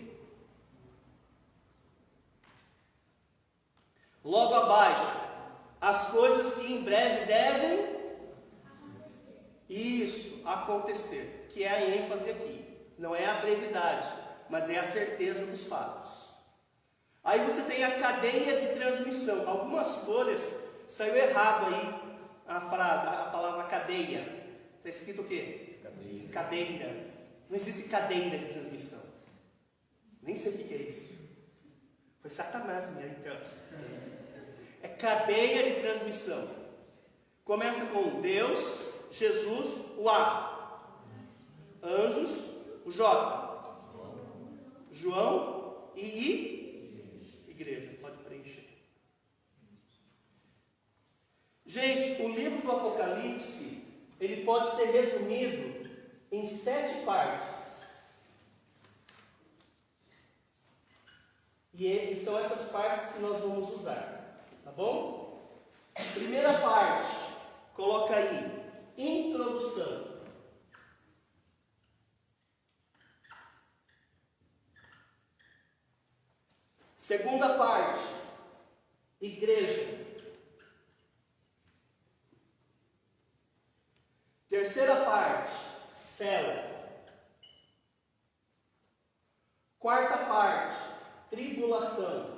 Logo abaixo, as coisas que em breve devem acontecer, que é a ênfase aqui. Não é a brevidade, mas é a certeza dos fatos. Aí você tem a cadeia de transmissão. Algumas folhas saiu errado aí a frase, a palavra cadeia. Está escrito o quê? Cadeia. Cadeira. Não existe cadeira de transmissão. Nem sei o que é isso. Foi Satanás mesmo, então. É cadeia de transmissão. Começa com Deus, Jesus, o A. Anjos, o J. João e I. Igreja, pode preencher. Gente, o livro do Apocalipse, ele pode ser resumido em 7 partes. E são essas partes que nós vamos usar, tá bom? Primeira parte, coloca aí, introdução. Segunda parte, igreja. Terceira parte, céu. Quarta parte, tribulação.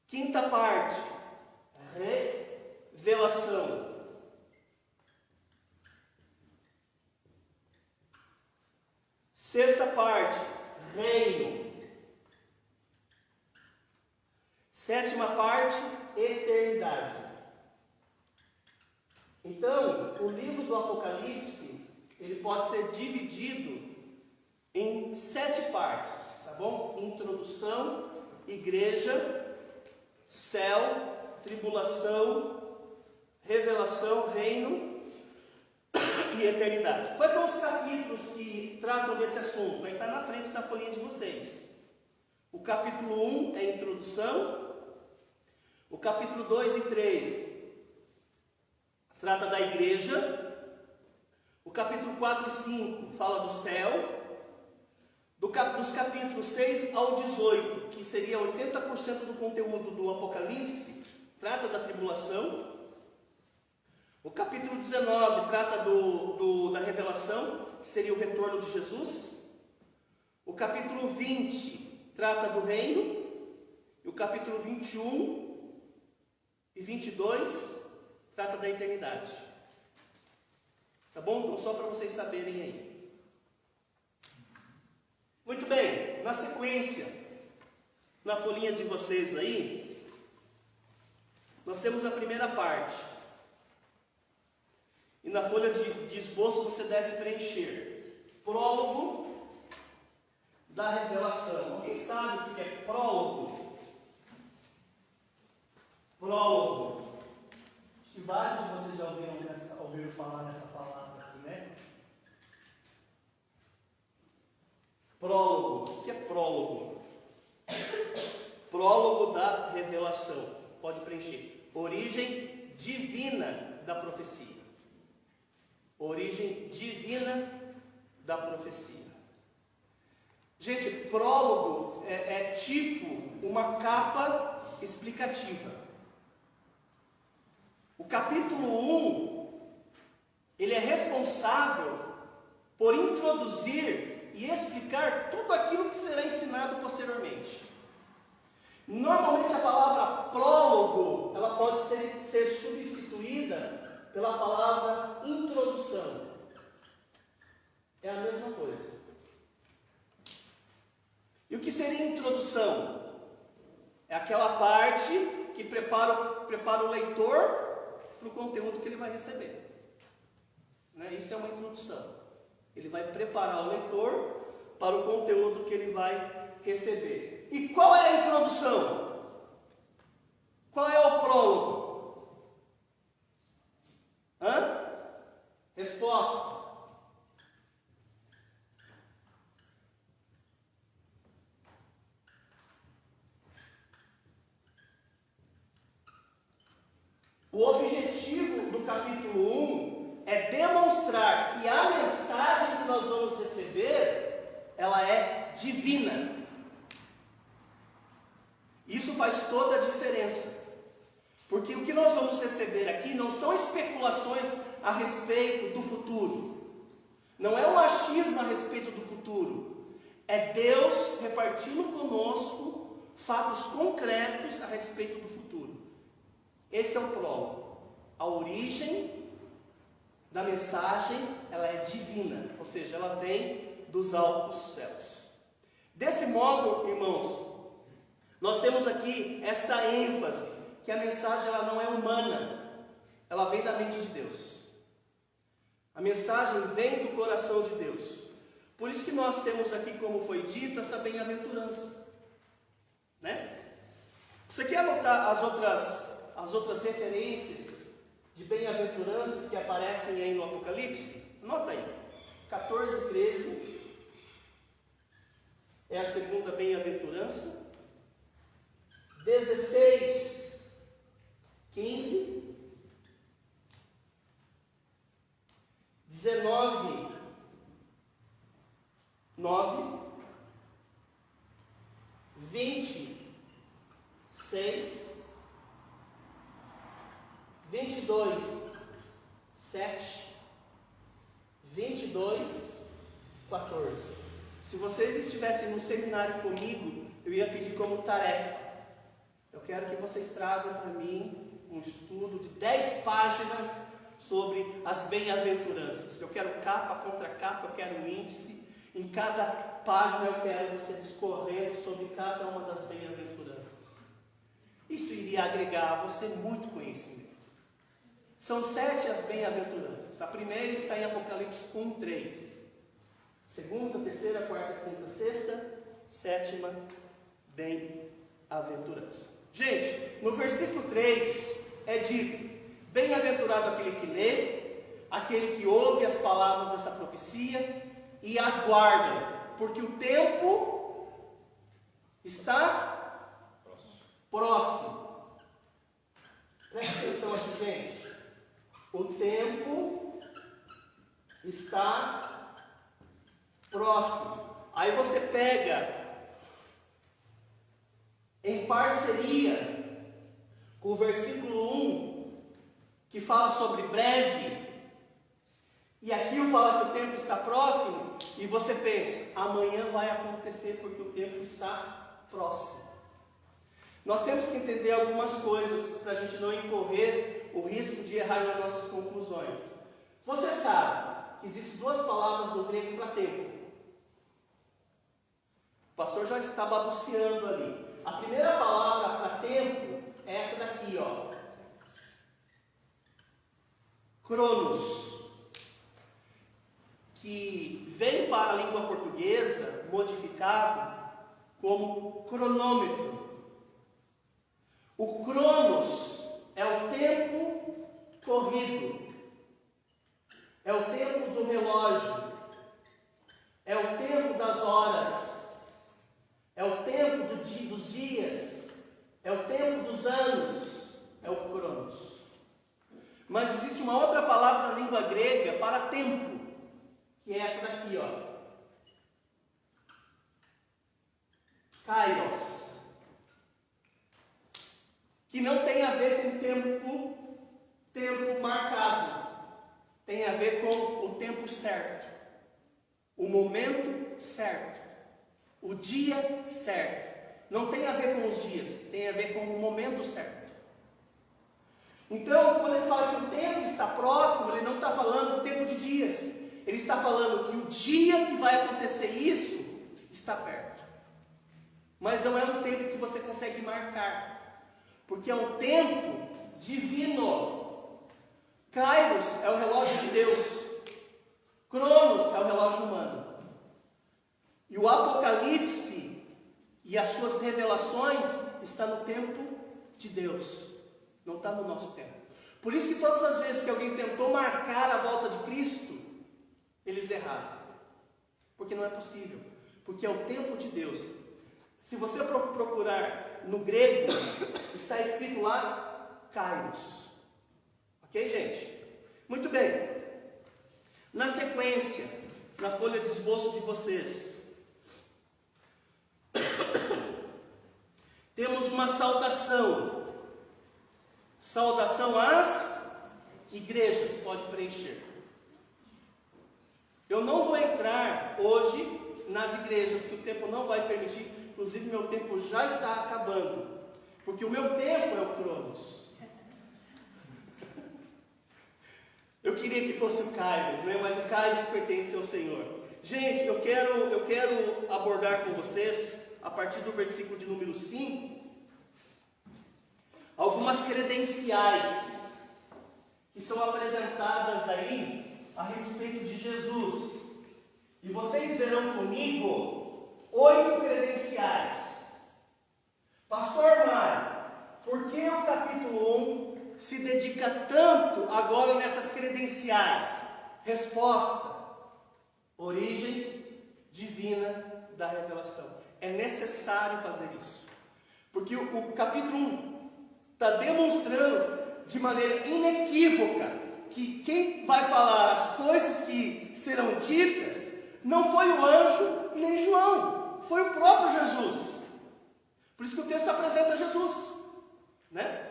Quinta parte, revelação. Sexta parte, reino. Sétima parte, eternidade. Então, o livro do Apocalipse, ele pode ser dividido em 7 partes, tá bom? Introdução, igreja, céu, tribulação, revelação, reino e eternidade. Quais são os capítulos que tratam desse assunto? Vai estar na frente da folhinha de vocês. O capítulo 1 é a introdução. O capítulo 2 e 3 trata da igreja. O capítulo 4 e 5 fala do céu. Dos capítulos 6 ao 18, que seria 80% do conteúdo do Apocalipse, trata da tribulação. O capítulo 19 trata da revelação, que seria o retorno de Jesus. O capítulo 20 trata do reino. E o capítulo 21 e 22 trata da eternidade. Tá bom? Então, só para vocês saberem aí. Muito bem, na sequência, na folhinha de vocês aí, nós temos a primeira parte. E na folha de esboço você deve preencher prólogo da revelação. Alguém sabe o que é prólogo? Prólogo. Acho que vários de vocês já ouviram falar nessa palavra aqui, né? Prólogo. O que é prólogo? Prólogo da revelação. Pode preencher. Origem divina da profecia. Origem divina da profecia. Gente, prólogo é tipo uma capa explicativa. O capítulo 1, ele é responsável por introduzir e explicar tudo aquilo que será ensinado posteriormente. Normalmente a palavra prólogo, ela pode ser substituída pela palavra introdução. É a mesma coisa. E o que seria introdução? É aquela parte que prepara o leitor para o conteúdo que ele vai receber. Né? Isso é uma introdução. Ele vai preparar o leitor para o conteúdo que ele vai receber. E qual é a introdução? Qual é o prólogo? objetivo do capítulo 1 é demonstrar que a mensagem que nós vamos receber, ela é divina. Isso faz toda a diferença. Porque o que nós vamos receber aqui não são especulações a respeito do futuro. Não é um achismo a respeito do futuro. É Deus repartindo conosco fatos concretos a respeito do futuro. Esse é o prólogo. A origem da mensagem, ela é divina. Ou seja, ela vem dos altos céus. Desse modo, irmãos, nós temos aqui essa ênfase, que a mensagem ela não é humana, ela vem da mente de Deus. A mensagem vem do coração de Deus. Por isso que nós temos aqui, como foi dito, essa bem-aventurança. Né? Você quer anotar as outras referências de bem-aventuranças que aparecem aí no Apocalipse? Anota aí. 14, 13 é a segunda bem-aventurança. 16, 15, 19, 9, 26, 22, 7, 22, 14. Se vocês estivessem no seminário comigo, eu ia pedir como tarefa. Eu quero que vocês tragam para mim um estudo de 10 páginas sobre as bem-aventuranças. Eu quero capa contra capa, eu quero índice. Em cada página eu quero você discorrendo sobre cada uma das bem-aventuranças. Isso iria agregar a você muito conhecimento. São 7 as bem-aventuranças. A primeira está em Apocalipse 1, 3. Segunda, terceira, quarta, quinta, sexta, sétima bem-aventurança. Gente, no versículo 3 é dito: bem-aventurado aquele que lê, aquele que ouve as palavras dessa profecia e as guarda, porque o tempo está próximo. Presta atenção aqui, gente. O tempo está próximo. Aí você pega em parceria com o versículo 1, que fala sobre breve, e aqui fala que o tempo está próximo, e você pensa, amanhã vai acontecer porque o tempo está próximo. Nós temos que entender algumas coisas para a gente não incorrer o risco de errar nas nossas conclusões. Você sabe que existem 2 palavras no grego para tempo. O pastor já está babuceando ali. A primeira palavra para tempo é essa daqui, ó. Cronos. Que vem para a língua portuguesa modificado como cronômetro. O cronos é o tempo corrido. É o tempo do relógio. É o tempo das horas. É o tempo dos dias, é o tempo dos anos, é o cronos. Mas existe uma outra palavra na língua grega para tempo, que é essa daqui, ó. Kairos. Que não tem a ver com tempo marcado. Tem a ver com o tempo certo. O momento certo. O dia certo. Não tem a ver com os dias, tem a ver com o momento certo. Então, quando ele fala que o tempo está próximo, ele não está falando do tempo de dias. Ele está falando que o dia que vai acontecer isso está perto. Mas não é um tempo que você consegue marcar, porque é um tempo divino. Kairos é o relógio de Deus. Cronos é o relógio humano. E o Apocalipse e as suas revelações está no tempo de Deus, não está no nosso tempo. Por isso que todas as vezes que alguém tentou marcar a volta de Cristo, eles erraram. Porque não é possível. Porque é o tempo de Deus. Se você procurar no grego, está escrito lá Kairos. bem. Na sequência, na folha de esboço de vocês, temos uma saudação. Saudação às igrejas, pode preencher. Eu não vou entrar hoje nas igrejas, que o tempo não vai permitir. Inclusive, meu tempo já está acabando. Porque o meu tempo é o Cronos. Eu queria que fosse o Kairos, né? Mas o Kairos pertence ao Senhor. Gente, eu quero abordar com vocês, a partir do versículo de número 5, algumas credenciais que são apresentadas aí a respeito de Jesus. E vocês verão comigo 8 credenciais. Pastor Mário, por que o capítulo 1 se dedica tanto agora nessas credenciais? Resposta: origem divina da revelação. É necessário fazer isso. Porque o capítulo 1 está demonstrando de maneira inequívoca que quem vai falar as coisas que serão ditas não foi o anjo nem João, foi o próprio Jesus. Por isso que o texto apresenta Jesus, né?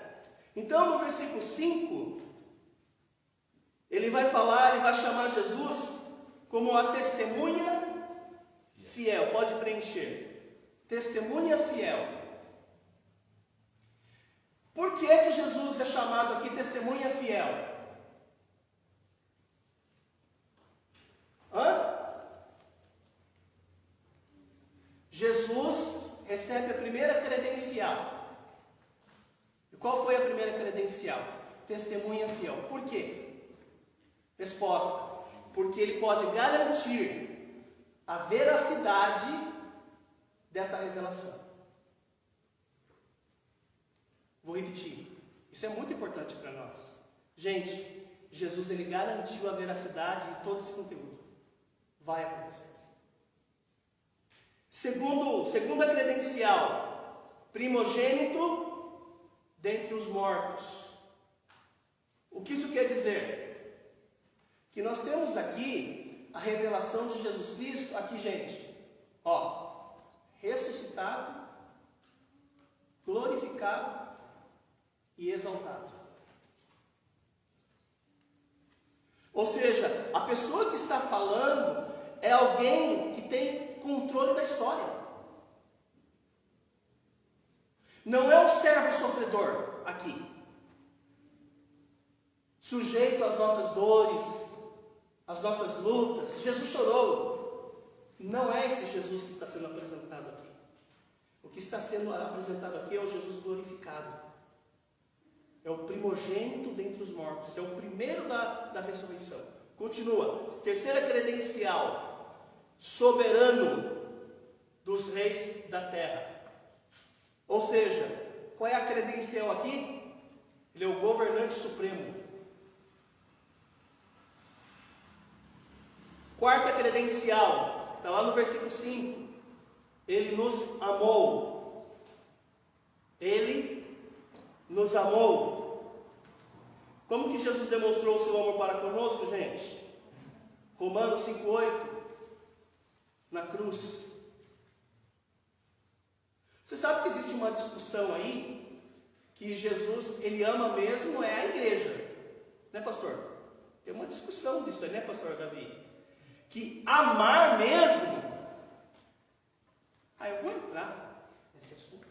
Então, no versículo 5, ele vai chamar Jesus como a testemunha fiel. Pode preencher. Testemunha fiel. Por que que Jesus é chamado aqui testemunha fiel? Jesus recebe a primeira credencial. E qual foi a primeira credencial? Testemunha fiel. Por quê? Resposta: porque ele pode garantir a veracidade dessa revelação. Vou repetir. Isso é muito importante para nós. Gente, Jesus ele garantiu a veracidade de todo esse conteúdo. Vai acontecer. Segunda credencial, primogênito dentre os mortos. O que isso quer dizer? Que nós temos aqui a revelação de Jesus Cristo, aqui, gente, ressuscitado, glorificado e exaltado. Ou seja, a pessoa que está falando é alguém que tem controle da história. Não é o servo sofredor aqui, sujeito às nossas dores, às nossas lutas. Jesus chorou. Não é esse Jesus que está sendo apresentado aqui. O que está sendo apresentado aqui é o Jesus glorificado. É o primogênito dentre os mortos. É o primeiro da ressurreição. Continua. Terceira credencial. Soberano dos reis da terra. Ou seja, qual é a credencial aqui? Ele é o governante supremo. Quarta credencial, está lá no versículo 5. Ele nos amou. Ele nos amou. Como que Jesus demonstrou o seu amor para conosco, gente? Romanos 5,8. Na cruz. Você sabe que existe uma discussão aí, que Jesus, ele ama mesmo é a igreja. Né, pastor? Tem uma discussão disso aí, né, pastor Davi? Que amar mesmo... eu vou entrar nesse assunto.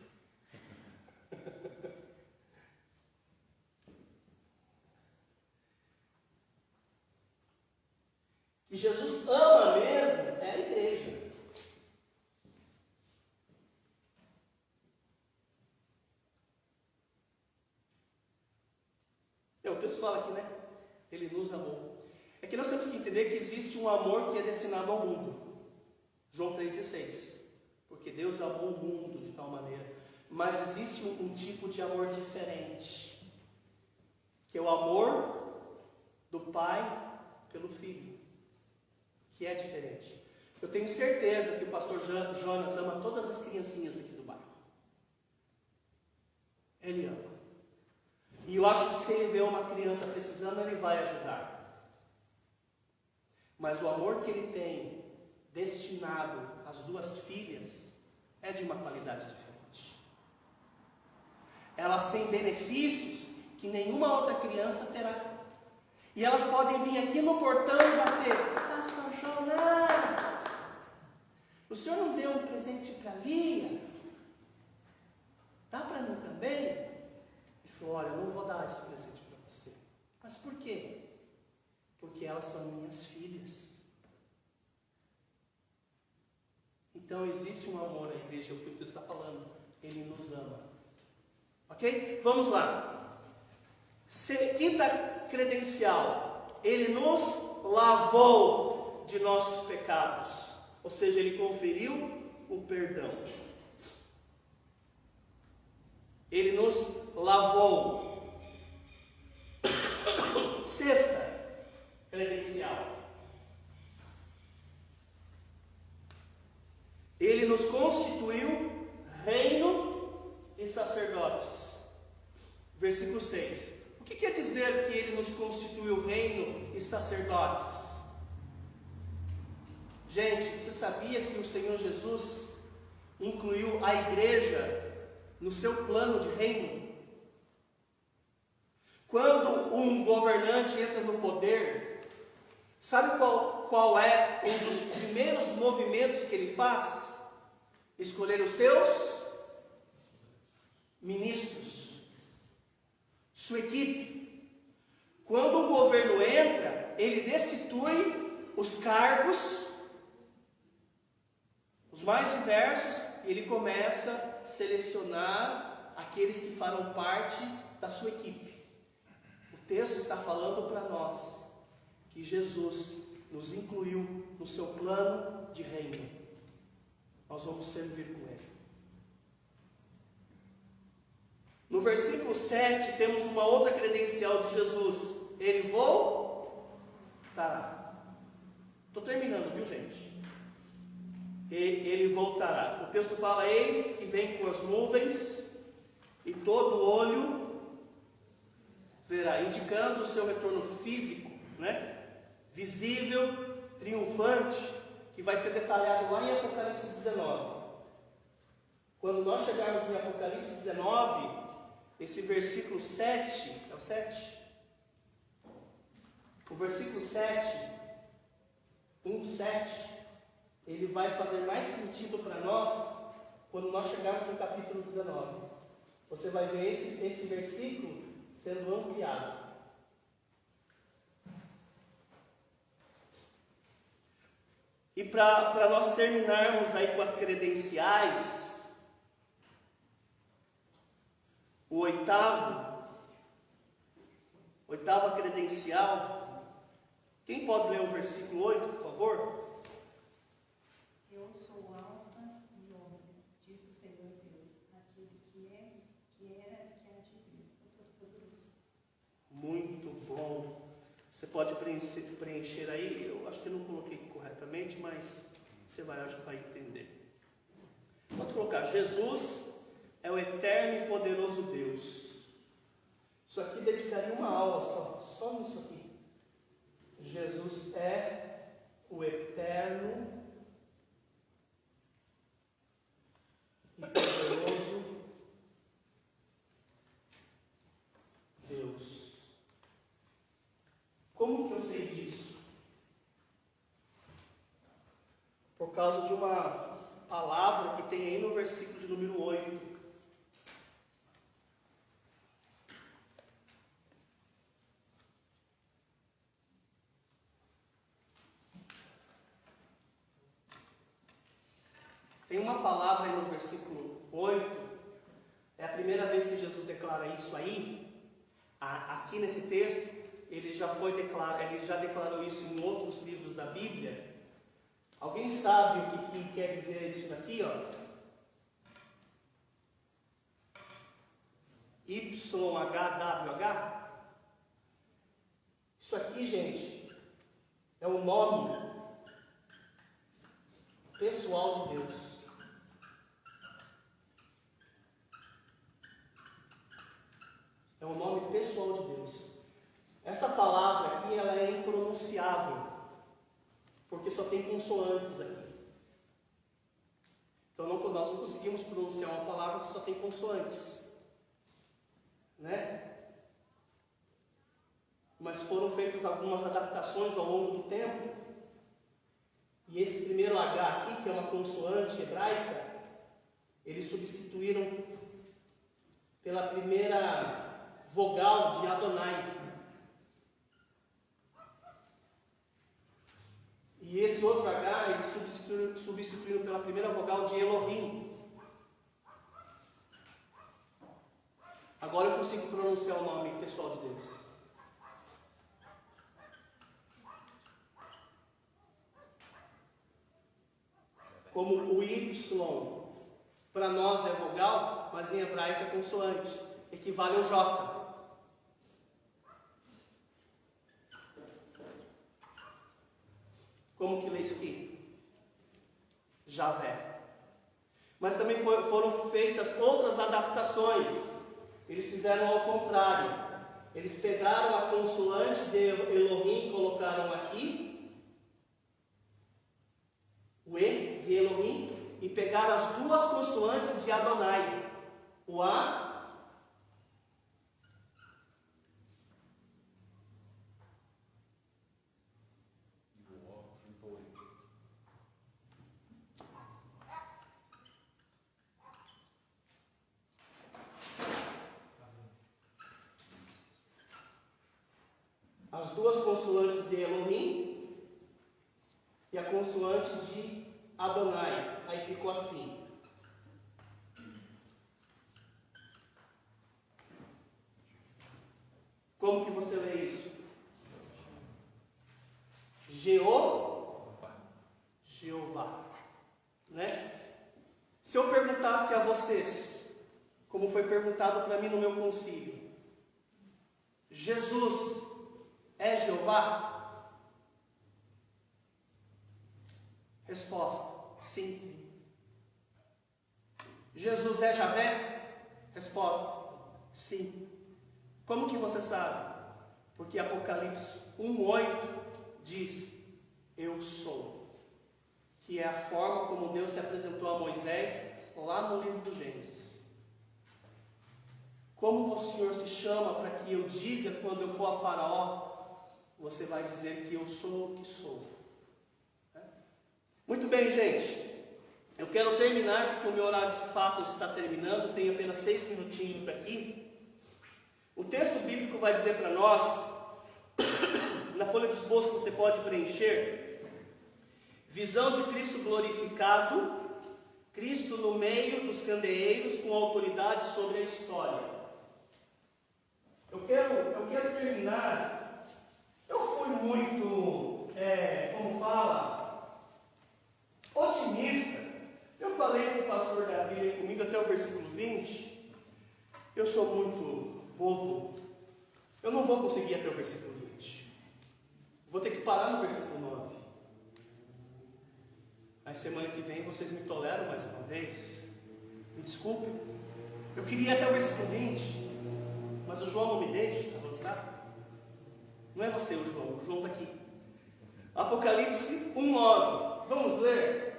Que Jesus ama mesmo é a igreja. O texto fala aqui, né? Ele nos amou. É que nós temos que entender que existe um amor que é destinado ao mundo. João 3,16. Porque Deus amou o mundo de tal maneira. Mas existe um tipo de amor diferente, que é o amor do Pai pelo Filho, que é diferente. Eu tenho certeza que o pastor Jonas ama todas as criancinhas aqui do bairro. Ele ama. E eu acho que se ele vê uma criança precisando, ele vai ajudar. Mas o amor que ele tem destinado às duas filhas é de uma qualidade diferente. Elas têm benefícios que nenhuma outra criança terá. E elas podem vir aqui no portão e bater: Pastor Jonas, o senhor não deu um presente para Lia? Dá para mim também? Ele falou: olha, eu não vou dar esse presente para você. Mas por quê? Porque elas são minhas filhas. Então existe um amor à igreja, é o que Deus está falando. Ele nos ama. Ok? Vamos lá. Quinta credencial. Ele nos lavou de nossos pecados. Ou seja, ele conferiu o perdão. Ele nos lavou. Sexta credencial. Ele nos constituiu reino e sacerdotes. Versículo 6. O que quer dizer que ele nos constituiu reino e sacerdotes? Gente, você sabia que o Senhor Jesus incluiu a igreja no seu plano de reino? Quando um governante entra no poder, sabe qual é um dos primeiros movimentos que ele faz? Escolher os seus ministros, sua equipe. Quando um governo entra, ele destitui os cargos, os mais diversos, e ele começa a selecionar aqueles que farão parte da sua equipe. O texto está falando para nós que Jesus nos incluiu no seu plano de reino. Nós vamos servir com ele. No versículo 7 temos uma outra credencial de Jesus. Ele voltará. Estou terminando, viu, gente? Ele voltará. O texto fala: eis que vem com as nuvens, e todo olho verá, indicando o seu retorno físico, né? Visível, triunfante, que vai ser detalhado lá em Apocalipse 19. Quando nós chegarmos em Apocalipse 19, esse versículo 7, é o 7? O versículo 7, 1:7, ele vai fazer mais sentido para nós quando nós chegarmos no capítulo 19. Você vai ver esse versículo sendo ampliado. E para nós terminarmos aí com as credenciais, o oitava credencial, quem pode ler o versículo 8, por favor? Eu sou o Alfa e Ômega, diz o Senhor Deus, aquele que é, que era e que há de vir, o Todo-Poderoso. Muito bom. Você pode preencher aí, eu acho que eu não coloquei corretamente, mas você acho que vai entender. Pode colocar: Jesus é o eterno e poderoso Deus. Isso aqui dedicaria uma aula só nisso aqui. Jesus é o eterno e poderoso Deus. Como que eu sei disso? Por causa de uma palavra que tem aí no versículo de número 8. Tem uma palavra aí no versículo 8, é a primeira vez que Jesus declara isso aí. Aqui nesse texto, ele já declarou isso em outros livros da Bíblia. Alguém sabe o que quer dizer isso daqui, ó? YHWH? Isso aqui, gente, é o nome pessoal de Deus. É o nome pessoal de Deus. Essa palavra aqui, ela é impronunciável. porque só tem consoantes aqui. Então nós não conseguimos pronunciar uma palavra que só tem consoantes, né? Mas foram feitas algumas adaptações ao longo do tempo. E esse primeiro H aqui, que é uma consoante hebraica, eles substituíram pela primeira vogal de Adonai. E esse outro H, eles substituíram pela primeira vogal de Elohim. Agora eu consigo pronunciar o nome pessoal de Deus. Como o Y, para nós é vogal, mas em hebraico é consoante, equivale ao J. Como que lê isso aqui? Javé. Mas também foram feitas outras adaptações. Eles fizeram ao contrário. Eles pegaram a consoante de Elohim e colocaram aqui, o E de Elohim, e pegaram as duas consoantes de Adonai, o A E o O juntou ele. as duas consoantes de Elohim e a consoante de Adonai. Aí ficou assim. Como que você lê isso? Jeová. Né? Se eu perguntasse a vocês, como foi perguntado para mim no meu concílio, Jesus é Jeová? Resposta: sim. Jesus é Javé? Resposta: sim. Como que você sabe? Porque Apocalipse 1:8 diz: eu sou, que é a forma como Deus se apresentou a Moisés lá no livro do Gênesis. Como o Senhor se chama para que eu diga quando eu for a Faraó? Você vai dizer que eu sou o que sou. Muito bem, gente. Eu quero terminar, porque o meu horário de fato está terminando. Tenho apenas 6 minutinhos aqui. O texto bíblico vai dizer para nós, na folha de esboço você pode preencher: visão de Cristo glorificado, Cristo no meio dos candeeiros com autoridade sobre a história. Eu quero terminar. Eu fui muito, otimista. Eu falei com o pastor Davi aí comigo até o versículo 20. Eu sou muito bobo. Eu não vou conseguir até o versículo 20. Vou ter que parar no versículo 9. Aí semana que vem vocês me toleram mais uma vez. Me desculpem. Eu queria ir até o versículo 20, mas o João não me deixa avançar. Não é você, o João está aqui. Apocalipse 1:9. Vamos ler?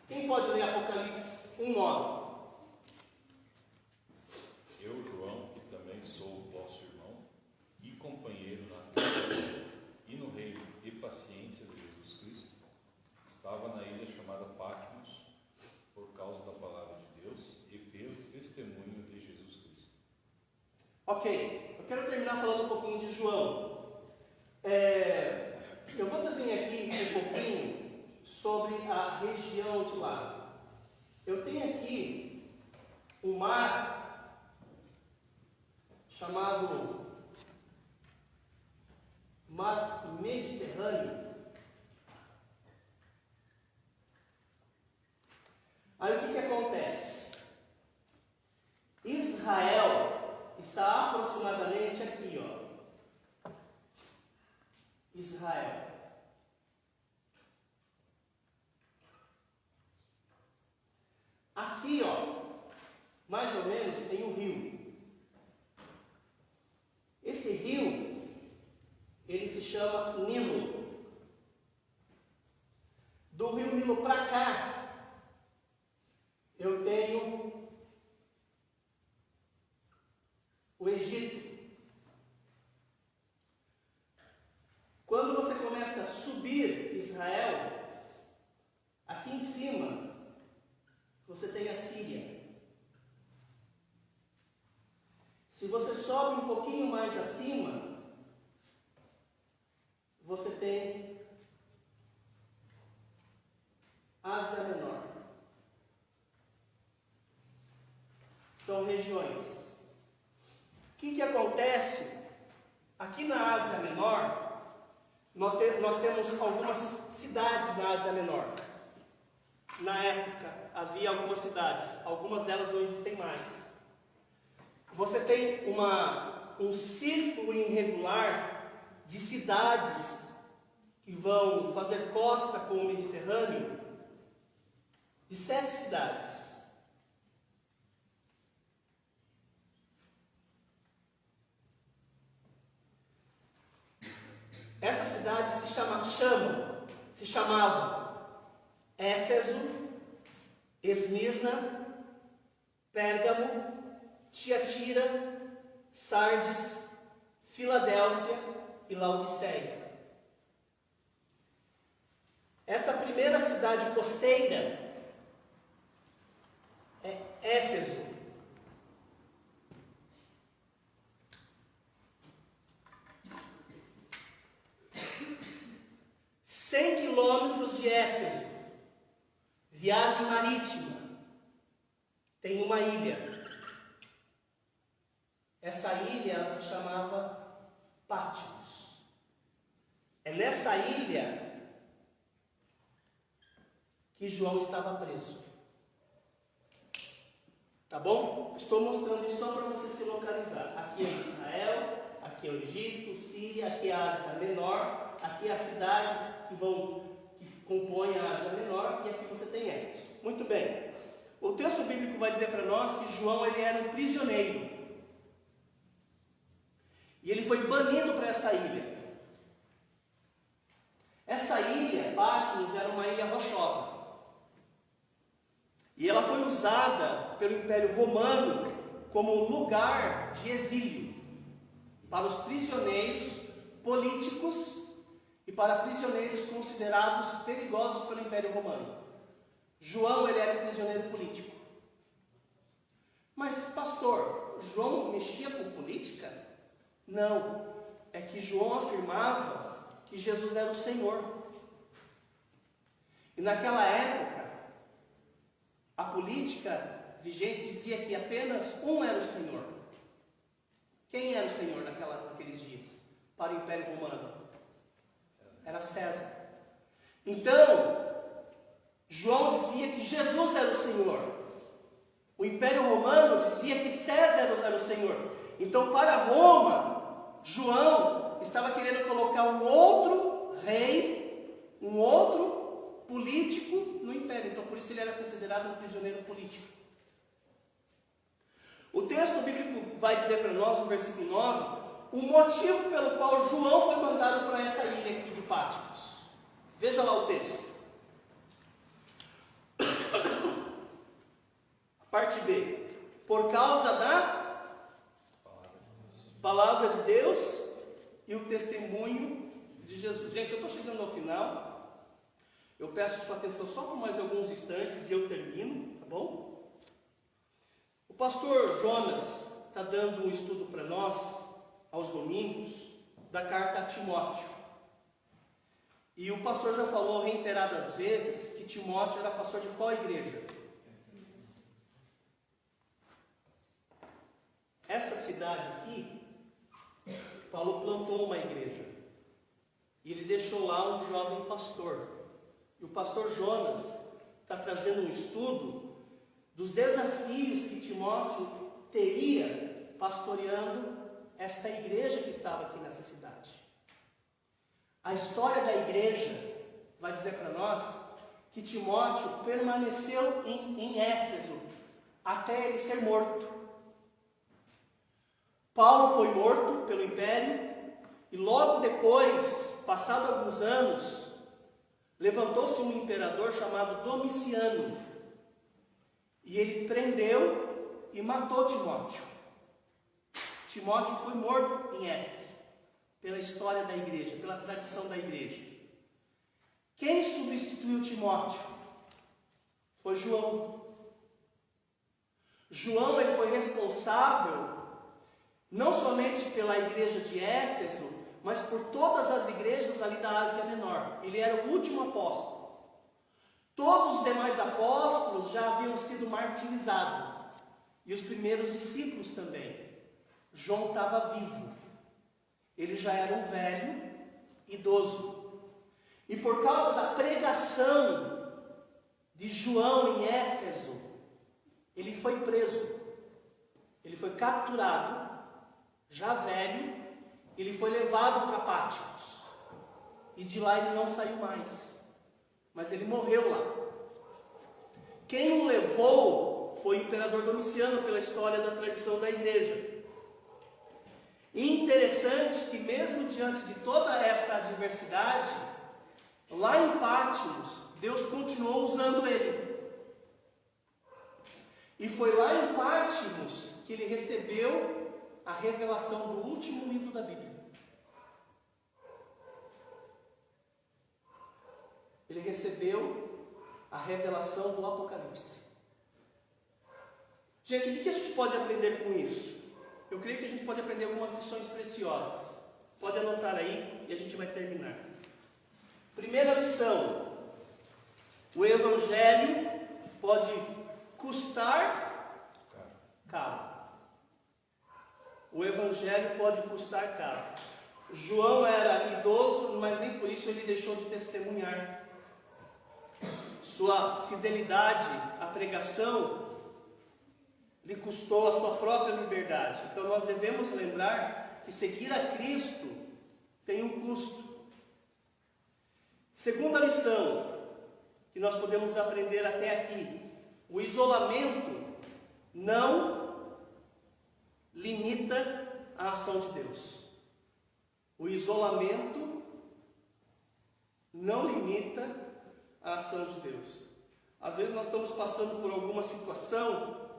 Quem pode ler Apocalipse 1:9? Eu, João, que também sou vosso irmão e companheiro na fé e no reino e paciência de Jesus Cristo, estava na ilha chamada Patmos por causa da palavra de Deus e pelo testemunho de Jesus Cristo. Ok, eu quero terminar falando um pouquinho de João. Eu vou desenhar aqui um pouquinho sobre a região de lá. Eu tenho aqui um mar chamado Mar Mediterrâneo. Aí o que acontece? Israel está aproximadamente aqui, ó. Israel. Aqui, ó, mais ou menos tem um rio. Esse rio, ele se chama Nilo. vindo para cá, eu tenho o Egito. Quando você começa a subir Israel, aqui em cima, você tem a Síria. Se você sobe um pouquinho mais acima, você tem Ásia Menor. São regiões. O que acontece? Aqui na Ásia Menor, nós temos algumas cidades na Ásia Menor. Na época, havia algumas cidades. Algumas delas não existem mais. Você tem um círculo irregular de cidades que vão fazer costa com o Mediterrâneo, de 7 cidades. Essas cidades se chamavam Éfeso, Esmirna, Pérgamo, Tiatira, Sardes, Filadélfia e Laodiceia. Essa primeira cidade costeira é Éfeso. Quilômetros de Éfeso, viagem marítima, tem uma ilha. Essa ilha ela se chamava Patmos. É nessa ilha que João estava preso. Tá bom? Estou mostrando isso só para você se localizar. Aqui é Israel, aqui é o Egito, Síria, aqui é a Ásia Menor, aqui é as cidades que compõem a Ásia Menor, e aqui você tem Éfeso. Muito bem. O texto bíblico vai dizer para nós que João ele era um prisioneiro. E ele foi banido para essa ilha. Essa ilha, Patmos, era uma ilha rochosa. E ela foi usada pelo Império Romano como um lugar de exílio para os prisioneiros políticos e para prisioneiros considerados perigosos pelo Império Romano. João ele era um prisioneiro político. Mas, pastor, João mexia com política? Não. É que João afirmava que Jesus era o Senhor. E naquela época, a política vigente dizia que apenas um era o Senhor. Quem era o Senhor naqueles dias? Para o Império Romano? Era César. Então, João dizia que Jesus era o Senhor. O Império Romano dizia que César era o Senhor. Então, para Roma, João estava querendo colocar um outro rei, um outro político no Império. Então, por isso ele era considerado um prisioneiro político. O texto bíblico vai dizer para nós, no versículo 9, o motivo pelo qual João foi mandado para essa ilha aqui de Patmos. Veja lá o texto. Parte B. Por causa da palavra de Deus e o testemunho de Jesus. Gente, eu estou chegando ao final. Eu peço sua atenção só por mais alguns instantes e eu termino, tá bom? O pastor Jonas está dando um estudo para nós, aos domingos, da carta a Timóteo. E o pastor já falou reiteradas vezes que Timóteo era pastor de qual igreja? Essa cidade aqui, Paulo plantou uma igreja. E ele deixou lá um jovem pastor. E o pastor Jonas está trazendo um estudo dos desafios que Timóteo teria pastoreando esta igreja que estava aqui nessa cidade. A história da igreja vai dizer para nós que Timóteo permaneceu em Éfeso até ele ser morto. Paulo foi morto pelo império e logo depois, passado alguns anos, levantou-se um imperador chamado Domiciano, e ele prendeu e matou Timóteo. Timóteo foi morto em Éfeso, pela história da igreja, pela tradição da igreja. Quem substituiu Timóteo? Foi João. João, ele foi responsável não somente pela igreja de Éfeso, mas por todas as igrejas ali da Ásia Menor. Ele era o último apóstolo. Todos os demais apóstolos já haviam sido martirizados, e os primeiros discípulos também. João estava vivo. Ele já era um velho, idoso. E por causa da pregação de João em Éfeso, ele foi preso. Ele foi capturado, já velho, ele foi levado para Pátimos. E de lá ele não saiu mais. Mas ele morreu lá. Quem o levou foi o imperador Domiciano, pela história da tradição da igreja. E interessante que mesmo diante de toda essa adversidade, lá em Pátimos, Deus continuou usando ele. E foi lá em Pátimos que ele recebeu a revelação do último livro da Bíblia. Ele recebeu a revelação do Apocalipse. Gente, o que a gente pode aprender com isso? Eu creio que a gente pode aprender algumas lições preciosas. Pode anotar aí e a gente vai terminar. Primeira lição: o Evangelho pode custar caro. O Evangelho pode custar caro. João era idoso, mas nem por isso ele deixou de testemunhar. Sua fidelidade à pregação lhe custou a sua própria liberdade. Então nós devemos lembrar que seguir a Cristo tem um custo. Segunda lição que nós podemos aprender até aqui: o isolamento não limita a ação de Deus. O isolamento não limita a ação de Deus. Às vezes nós estamos passando por alguma situação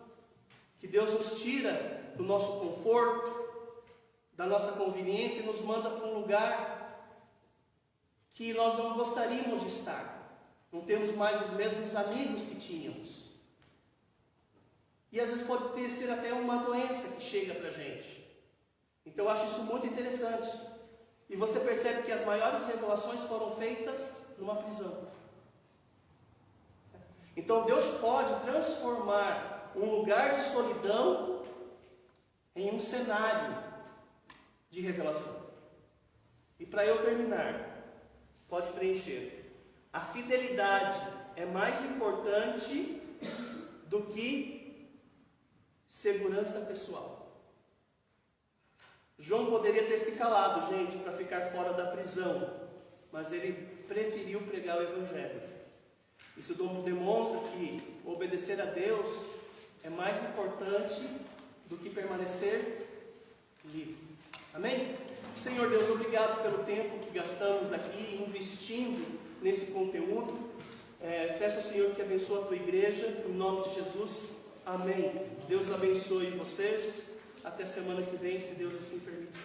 que Deus nos tira do nosso conforto, da nossa conveniência, e nos manda para um lugar que nós não gostaríamos de estar. Não temos mais os mesmos amigos que tínhamos. E às vezes pode ser até uma doença que chega para a gente. Então eu acho isso muito interessante. E você percebe que as maiores revelações foram feitas numa prisão. Então Deus pode transformar um lugar de solidão em um cenário de revelação. E para eu terminar, pode preencher: a fidelidade é mais importante do que segurança pessoal. João poderia ter se calado, gente, para ficar fora da prisão, mas ele preferiu pregar o Evangelho. Isso demonstra que obedecer a Deus é mais importante do que permanecer livre. Amém? Senhor Deus, obrigado pelo tempo que gastamos aqui investindo nesse conteúdo. Peço ao Senhor que abençoe a tua igreja, em nome de Jesus. Amém. Deus abençoe vocês. Até semana que vem, se Deus assim permitir.